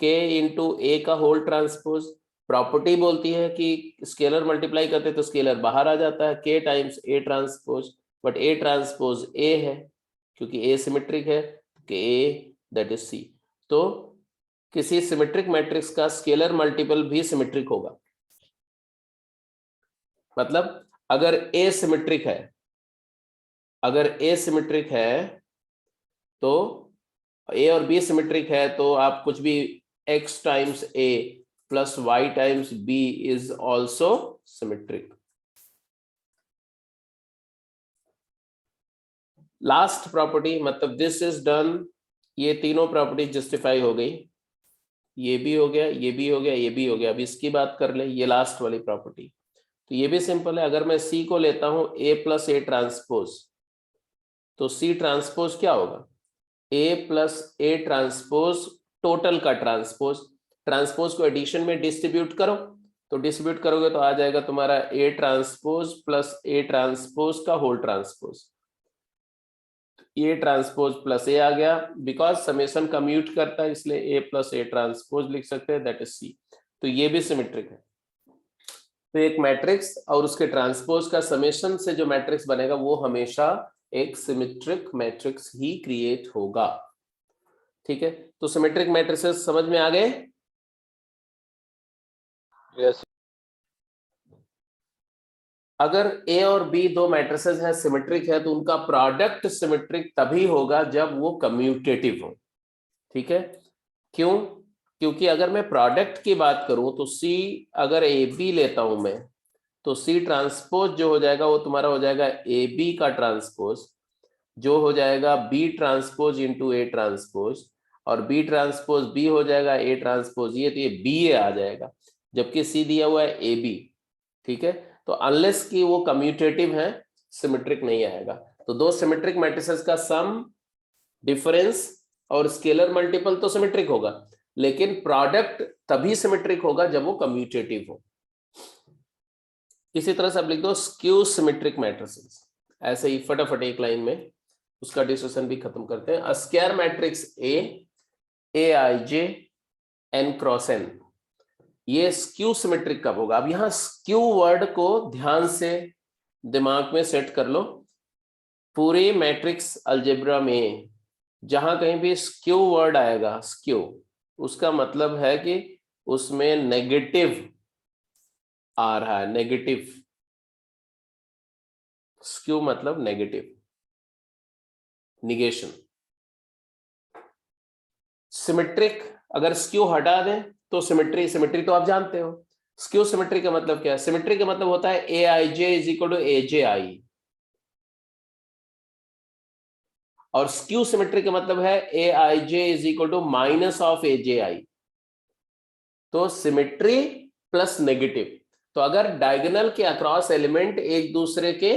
[SPEAKER 1] के इंटू ए का होल ट्रांसपोज। प्रॉपर्टी बोलती है कि स्केलर मल्टीप्लाई करते तो स्केलर बाहर आ जाता है, के times A transpose, but A transpose A है क्योंकि ए सिमेट्रिक है, कि ए दैट इज सी। तो किसी सिमेट्रिक मैट्रिक्स का स्केलर मल्टीपल भी सिमेट्रिक होगा। मतलब अगर ए सिमेट्रिक है, तो ए और बी सिमेट्रिक है तो आप कुछ भी x times A plus y times B is also symmetric. Last property, मतलब दिस इज डन, ये तीनों प्रॉपर्टी जस्टिफाई हो गई। ये भी हो गया, ये भी हो गया, ये भी हो गया। अब इसकी बात कर ले, ये लास्ट वाली प्रॉपर्टी। तो ये भी सिंपल है, अगर मैं सी को लेता हूं ए प्लस ए ट्रांसपोज, तो सी ट्रांसपोज क्या होगा? A plus A transpose total का ट्रांसपोज। ट्रांसपोज को एडिशन में डिस्ट्रीब्यूट करो, तो डिस्ट्रीब्यूट करोगे तो आ जाएगा तुम्हारा A transpose plus A transpose का whole transpose. A transpose plus A आ गया, बिकॉज समेशन कम्यूट करता है इसलिए ए प्लस ए ट्रांसपोज लिख सकते हैं, दैट इज सी। तो ये भी सिमेट्रिक है। तो एक मैट्रिक्स और उसके ट्रांसपोज का समेशन से जो मैट्रिक्स बनेगा वो हमेशा एक सिमेट्रिक मैट्रिक्स ही क्रिएट होगा। ठीक है, तो सिमेट्रिक मैट्रिसेस समझ में आ गए?
[SPEAKER 2] यस
[SPEAKER 1] अगर ए और बी दो मैट्रिसेस हैं, सिमेट्रिक है, तो उनका प्रोडक्ट सिमेट्रिक तभी होगा जब वो कम्यूटेटिव हो। ठीक है, क्यों? क्योंकि अगर मैं प्रोडक्ट की बात करूं तो सी, अगर ए बी लेता हूं मैं, तो सी ट्रांसपोज जो हो जाएगा वो तुम्हारा हो जाएगा ए बी का ट्रांसपोज, जो हो जाएगा B transpose into A transpose, और बी ट्रांसपोज बी हो जाएगा ए ट्रांसपोज ये, तो ये बी ए आ जाएगा, जबकि सी दिया हुआ है ए बी। ठीक है, तो अनलेस कि वो कम्यूटेटिव है, सिमेट्रिक नहीं आएगा। तो दो सिमेट्रिक मैट्रिसेस का सम, डिफरेंस और स्केलर मल्टीपल तो सिमेट्रिक होगा, लेकिन प्रोडक्ट तभी सिमेट्रिक होगा जब वो कम्यूटेटिव हो। इसी तरह से आप लिख दो स्क्यू सिमेट्रिक मैट्रिसेस, ऐसे ही फटाफट एक लाइन में उसका डिस्कशन भी खत्म करते हैं। Square matrix A I J N cross N, ये स्क्यू सिमेट्रिक कब होगा? अब यहां स्क्यू वर्ड को ध्यान से दिमाग में सेट कर लो। पूरे मैट्रिक्स अलजेब्रा में जहां कहीं भी स्क्यू वर्ड आएगा, स्क्यू, उसका मतलब है कि उसमें नेगेटिव आ रहा है, नेगेटिव। स्क्यू मतलब नेगेटिव, निगेशन। सिमेट्रिक अगर स्क्यू हटा दें तो सिमेट्री तो आप जानते हो। स्क्यू सिमेट्री का मतलब क्या है? सिमेट्री का मतलब होता है A I j is equal to A j i, और स्क्यू सिमेट्री का मतलब है A I j is equal to minus of A j i. तो सिमेट्री प्लस नेगेटिव, तो अगर डायगोनल के अक्रॉस एलिमेंट एक दूसरे के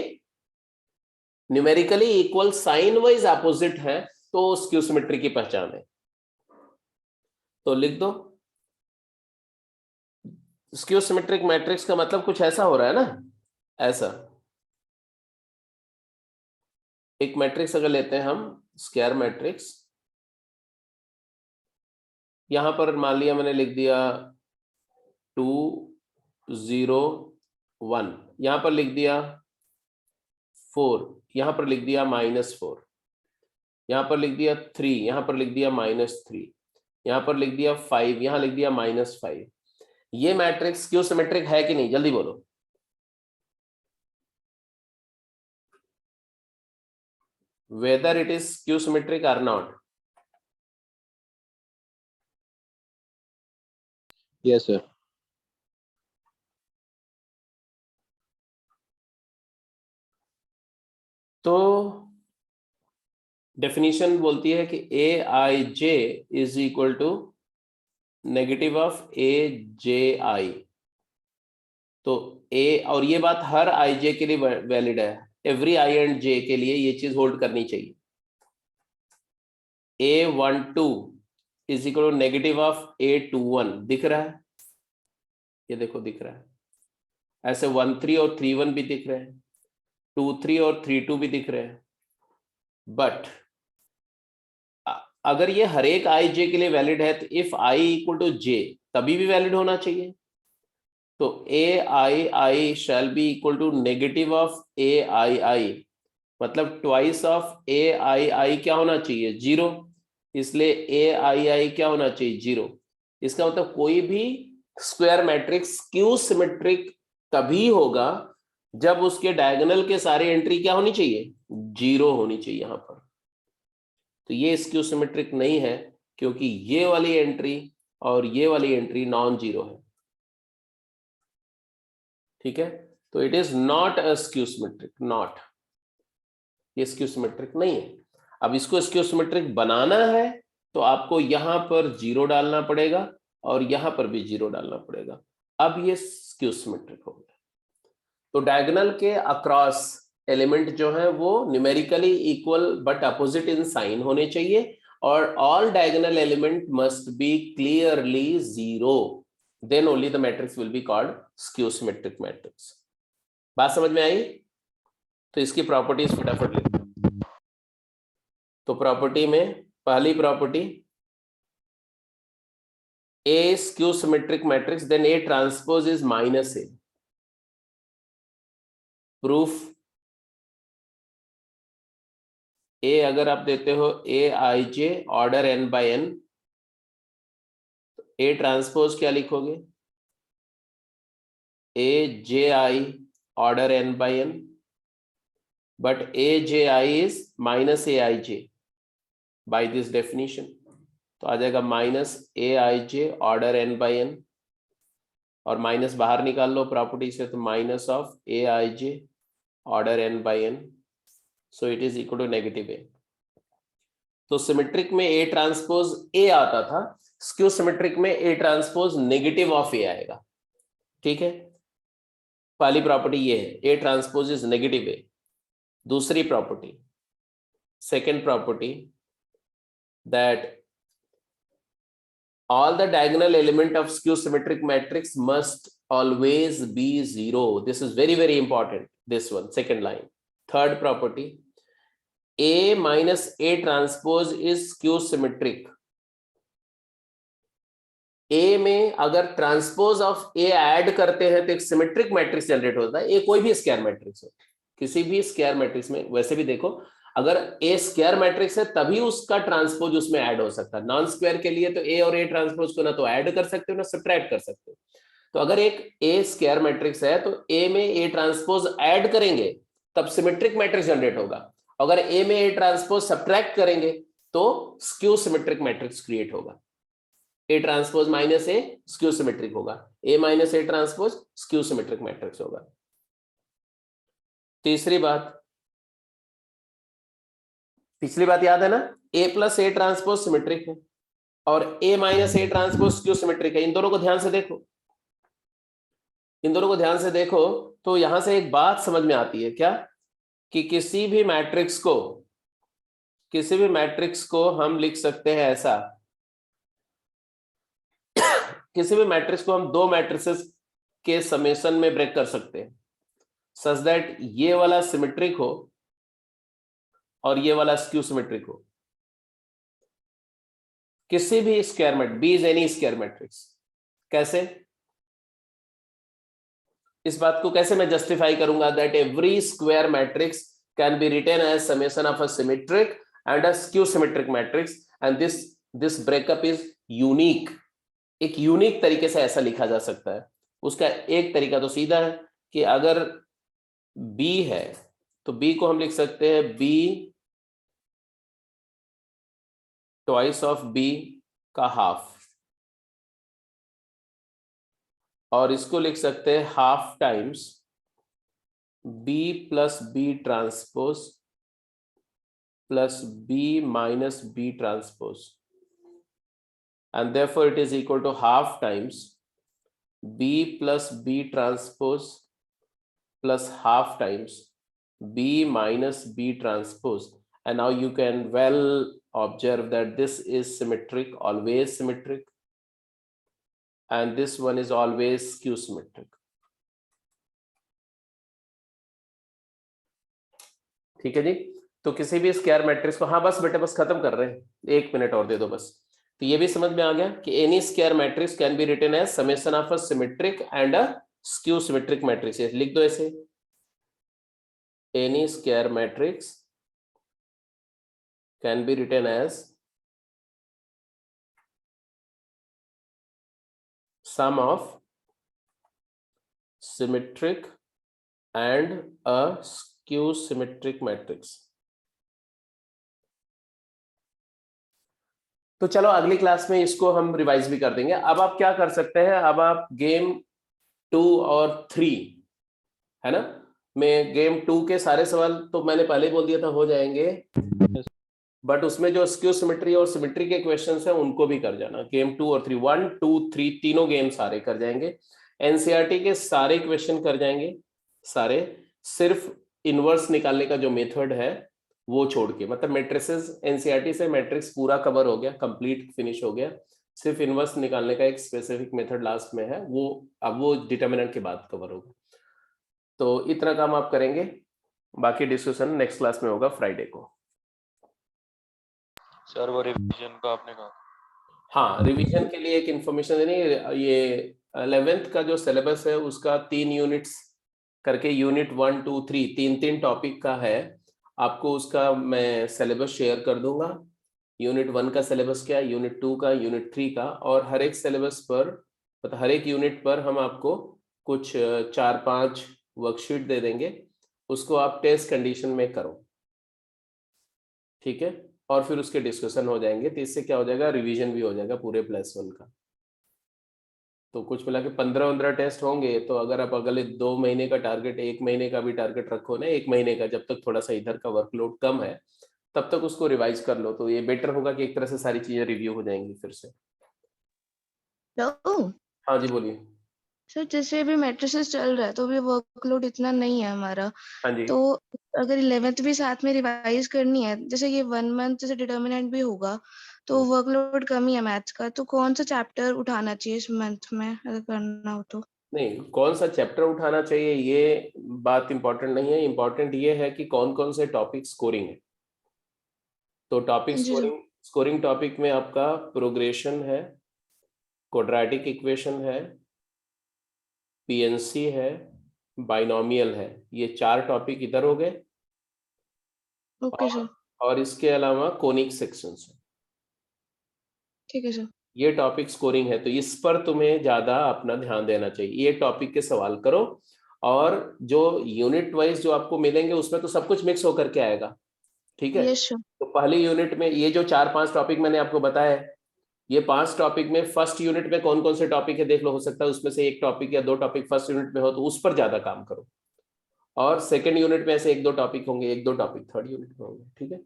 [SPEAKER 1] numerically equal sign wise opposite है तो स्क्यू सिमेट्री की पहचान है। तो लिख दो, स्क्यू सिमेट्रिक मैट्रिक्स का मतलब कुछ ऐसा हो रहा है ना, ऐसा। एक मैट्रिक्स अगर लेते हैं हम, स्क्वायर मैट्रिक्स, यहां पर मान लिया मैंने लिख दिया 2 0 1, यहां पर लिख दिया 4, यहां पर लिख दिया -4, यहां पर लिख दिया 3, यहां पर लिख दिया -3, यहां पर लिख दिया 5, यहां लिख दिया -5। ये मैट्रिक्स स्क्यू सिमेट्रिक है कि नहीं? जल्दी बोलो। Whether it is skew symmetric or not?
[SPEAKER 2] Yes sir.
[SPEAKER 1] तो डेफिनेशन बोलती है कि A I j is equal to negative of A j i. तो ए, और ये बात हर आई जे के लिए वैलिड है, एवरी आई एंड जे के लिए ये चीज होल्ड करनी चाहिए। A12 is equal to negative of A21, दिख रहा है? ये देखो दिख रहा है। ऐसे 13 और 31 भी दिख रहे हैं, 23 और 32 भी दिख रहे हैं। बट अगर ये हर एक आई जे के लिए वैलिड है तो if i equal to j तभी भी वैलिड होना चाहिए। तो A i i shall be equal to negative of A i i, मतलब ट्वाइस ऑफ ए आई आई क्या होना चाहिए? 0। इसलिए ए आई आई क्या होना चाहिए? 0। इसका मतलब कोई भी स्क्वायर मैट्रिक्स स्क्यू सिमेट्रिक तभी होगा जब उसके डायगोनल के सारे एंट्री क्या होनी चाहिए? 0 होनी चाहिए यहां पर। तो ये स्क्यू सिमेट्रिक नहीं है क्योंकि ये वाली एंट्री और ये वाली एंट्री नॉन जीरो है। ठीक है, तो it is not a skew symmetric, not, ये स्क्यू सिमेट्रिक नहीं है। अब इसको स्क्यू सिमेट्रिक बनाना है तो आपको यहां पर 0 डालना पड़ेगा और यहां पर भी 0 डालना पड़ेगा। अब ये स्क्यू सिमेट्रिक हो गया। तो डायगोनल के अक्रॉस एलिमेंट जो है वो numerically equal but opposite in sign होने चाहिए और all diagonal element must be clearly 0, then only the matrix will be called skew symmetric matrix. बात समझ में आई? तो इसकी प्रॉपर्टीज फटाफट लिखो। तो प्रॉपर्टी में पहली property, A skew symmetric matrix then A transpose is minus A. Proof, A अगर आप देते हो A I J order n by n, A transpose क्या लिखोगे? A j I order n by n, but A j i is minus A I j by this definition. तो आ जाएगा minus A I J order n by n, और माइनस बाहर निकाल लो प्रॉपर्टी से, तो minus of A I J order n by n, so it is equal to negative A. तो सिमेट्रिक में ए ट्रांसपोज ए आता था, स्क्यू सिमेट्रिक में ए ट्रांसपोज नेगेटिव ऑफ ए आएगा। ठीक है, पहली प्रॉपर्टी ये है, ए ट्रांसपोज इज नेगेटिव ए। दूसरी property, second property, that all the diagonal element of skew symmetric matrix must always be 0. This is very, very important, this one, second line. Third property, A minus A transpose is skew symmetric. A में अगर ट्रांसपोज ऑफ A ऐड करते हैं तो एक सिमेट्रिक मैट्रिक्स जनरेट होता है। A कोई भी स्क्वायर मैट्रिक्स हो, किसी भी स्क्वायर मैट्रिक्स में, वैसे भी देखो अगर ए स्क्वायर मैट्रिक्स है तभी उसका ट्रांसपोज उसमें ऐड हो सकता है। नॉन स्क्वायर के लिए तो ए और ए ट्रांसपोज को ना तो ऐड कर सकते हो ना सब्ट्रैक्ट कर सकते हो। तो अगर एक ए स्क्वायर मैट्रिक्स है तो ए में ए ट्रांसपोज ऐड करेंगे तब सिमेट्रिक मैट्रिक्स जनरेट होगा। अगर ए में ए ट्रांसपोज सब्ट्रैक्ट करेंगे तो स्क्यू सिमेट्रिक मैट्रिक्स क्रिएट होगा। A transpose minus A skew symmetric होगा, A minus A transpose skew symmetric matrix होगा। तीसरी बात, पिछली बात याद है ना, A plus A transpose symmetric है और A minus A transpose skew symmetric है। इन दोनों को ध्यान से देखो, इन दोनों को ध्यान से देखो तो यहां से एक बात समझ में आती है क्या, कि किसी भी मैट्रिक्स को हम लिख सकते हैं ऐसा, किसी भी मैट्रिक्स को हम दो मैट्रिसेस के समेशन में ब्रेक कर सकते हैं सच दैट ये वाला सिमेट्रिक हो और ये वाला स्क्यू सिमेट्रिक हो। किसी भी square matrix, B is any square matrix. कैसे, इस बात को कैसे मैं जस्टिफाई करूंगा, that every square matrix can be written as summation of a symmetric and a skew symmetric matrix and this breakup is unique. एक यूनिक तरीके से ऐसा लिखा जा सकता है। उसका एक तरीका तो सीधा है कि अगर B है तो B को हम लिख सकते हैं B ट्वाइस ऑफ B का हाफ, और इसको लिख सकते हैं half times B plus B transpose plus B minus B transpose, and therefore it is equal to half times B plus B transpose plus half times B minus B transpose. And now you can well observe that this is symmetric, always symmetric, and this one is always skew symmetric. ठीक है जी। तो किसी भी स्क्वायर मैट्रिक्स को, हाँ बस बेटा बस खत्म कर रहे हैं, 1 मिनट और दे दो बस। तो ये भी समझ में आ गया कि any square matrix can be written as summation of a symmetric and a skew symmetric matrix. लिख दो ऐसे, any square matrix can be written as sum of symmetric and a skew symmetric matrix। तो चलो अगली क्लास में इसको हम रिवाइज भी कर देंगे। अब आप क्या कर सकते हैं, अब आप गेम 2 और 3 है ना, में गेम 2 के सारे सवाल तो मैंने पहले ही बोल दिया था हो जाएंगे, बट उसमें जो स्क्यू सिमेट्री और सिमेट्री के क्वेश्चंस हैं उनको भी कर जाना। गेम 2 और 3, 1 2 3 तीनों गेम सारे कर जाएंगे। एनसीईआरटी के सारे क्वेश्चन कर जाएंगे सारे, सिर्फ इनवर्स निकालने का जो मेथड है वो छोड़ के, मतलब मैट्रिसेस एनसीईआरटी से मैट्रिक्स पूरा कवर हो गया, कंप्लीट फिनिश हो गया, सिर्फ इनवर्स निकालने का एक स्पेसिफिक मेथड लास्ट में है, वो अब वो डिटर्मिनेंट के बाद कवर होगा। तो इतना काम आप करेंगे, बाकी डिस्कशन नेक्स्ट क्लास में होगा फ्राइडे को।
[SPEAKER 2] सर वो रिवीजन का आपने कहा?
[SPEAKER 1] हाँ, रिवीजन के लिए एक इंफॉर्मेशन देनी, ये 11th का जो सिलेबस है उसका 3 यूनिट्स करके, यूनिट 1 2 3 3 टॉपिक का है। आपको उसका मैं सिलेबस शेयर कर दूंगा, यूनिट 1 का सिलेबस क्या, यूनिट 2 का, यूनिट 3 का, और हर एक सिलेबस पर, मतलब हर एक यूनिट पर हम आपको कुछ 4-5 वर्कशीट दे देंगे, उसको आप टेस्ट कंडीशन में करो, ठीक है, और फिर उसके डिस्कशन हो जाएंगे। तो इससे क्या हो जाएगा, रिवीजन भी हो जाएगा पूरे +1 का। तो कुछ मिला के 15-15 टेस्ट होंगे। तो अगर आप अगले 2 महीने का टारगेट, 1 महीने का भी टारगेट रखो ना, 1 महीने का, जब तक थोड़ा सा इधर का वर्कलोड कम है तब तक उसको रिवाइज कर लो, तो ये बेटर होगा कि एक तरह से सारी चीजें रिव्यू हो जाएंगी फिर से।
[SPEAKER 4] तो
[SPEAKER 1] हाँ जी बोलिए।
[SPEAKER 4] सर जैसे अभी मैट्रिसेस चल रहा है तो भी वर्कलोड इतना नहीं है हमारा,
[SPEAKER 1] हाँ जी,
[SPEAKER 4] तो अगर 11th भी साथ में रिवाइज करनी है, जैसे ये 1 मंथ जैसे डिटर्मिनेंट भी होगा तो वर्कलोड कम ही है मैथ्स का, तो कौन सा चैप्टर उठाना चाहिए इस मंथ में अगर करना हो तो?
[SPEAKER 1] नहीं कौन सा चैप्टर उठाना चाहिए ये बात इंपॉर्टेंट नहीं है, इंपॉर्टेंट ये है कि कौन कौन से टॉपिक स्कोरिंग है। तो टॉपिक
[SPEAKER 4] जी सर।
[SPEAKER 1] स्कोरिंग टॉपिक में आपका प्रोग्रेशन है, क्वाड्रेटिक इक्वेशन है, पीएनसी है, बाइनोमियल है, ये 4 टॉपिक इधर हो गए,
[SPEAKER 4] ओके सर,
[SPEAKER 1] और इसके अलावा कोनिक सेक्शंस है।
[SPEAKER 4] ठीक है सर।
[SPEAKER 1] ये टॉपिक स्कोरिंग है, तो इस पर तुम्हें ज्यादा अपना ध्यान देना चाहिए, ये टॉपिक के सवाल करो, और जो यूनिट वाइज जो आपको मिलेंगे उसमें तो सब कुछ मिक्स होकर के आएगा, ठीक है।
[SPEAKER 4] Yes sir.
[SPEAKER 1] तो पहली यूनिट में ये जो 4-5 टॉपिक मैंने आपको बताया है, ये 5 टॉपिक में फर्स्ट यूनिट में कौन कौन से टॉपिक है देख लो, हो सकता है उसमें से एक टॉपिक या 2 टॉपिक फर्स्ट यूनिट में हो, तो उस पर ज्यादा काम करो, और सेकंड यूनिट में ऐसे 1-2 टॉपिक होंगे, 1-2 टॉपिक थर्ड यूनिट में होंगे, ठीक है।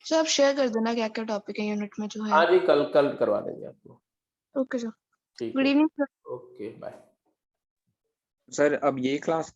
[SPEAKER 4] सर आप शेयर कर देना क्या क्या टॉपिक है यूनिट में जो है।
[SPEAKER 1] हाँ जी, कल करवा देंगे आपको,
[SPEAKER 4] ओके सर,
[SPEAKER 1] ठीक
[SPEAKER 4] गुड
[SPEAKER 1] है,
[SPEAKER 4] evening sir.
[SPEAKER 1] Okay bye.
[SPEAKER 6] Sir अब ये क्लास का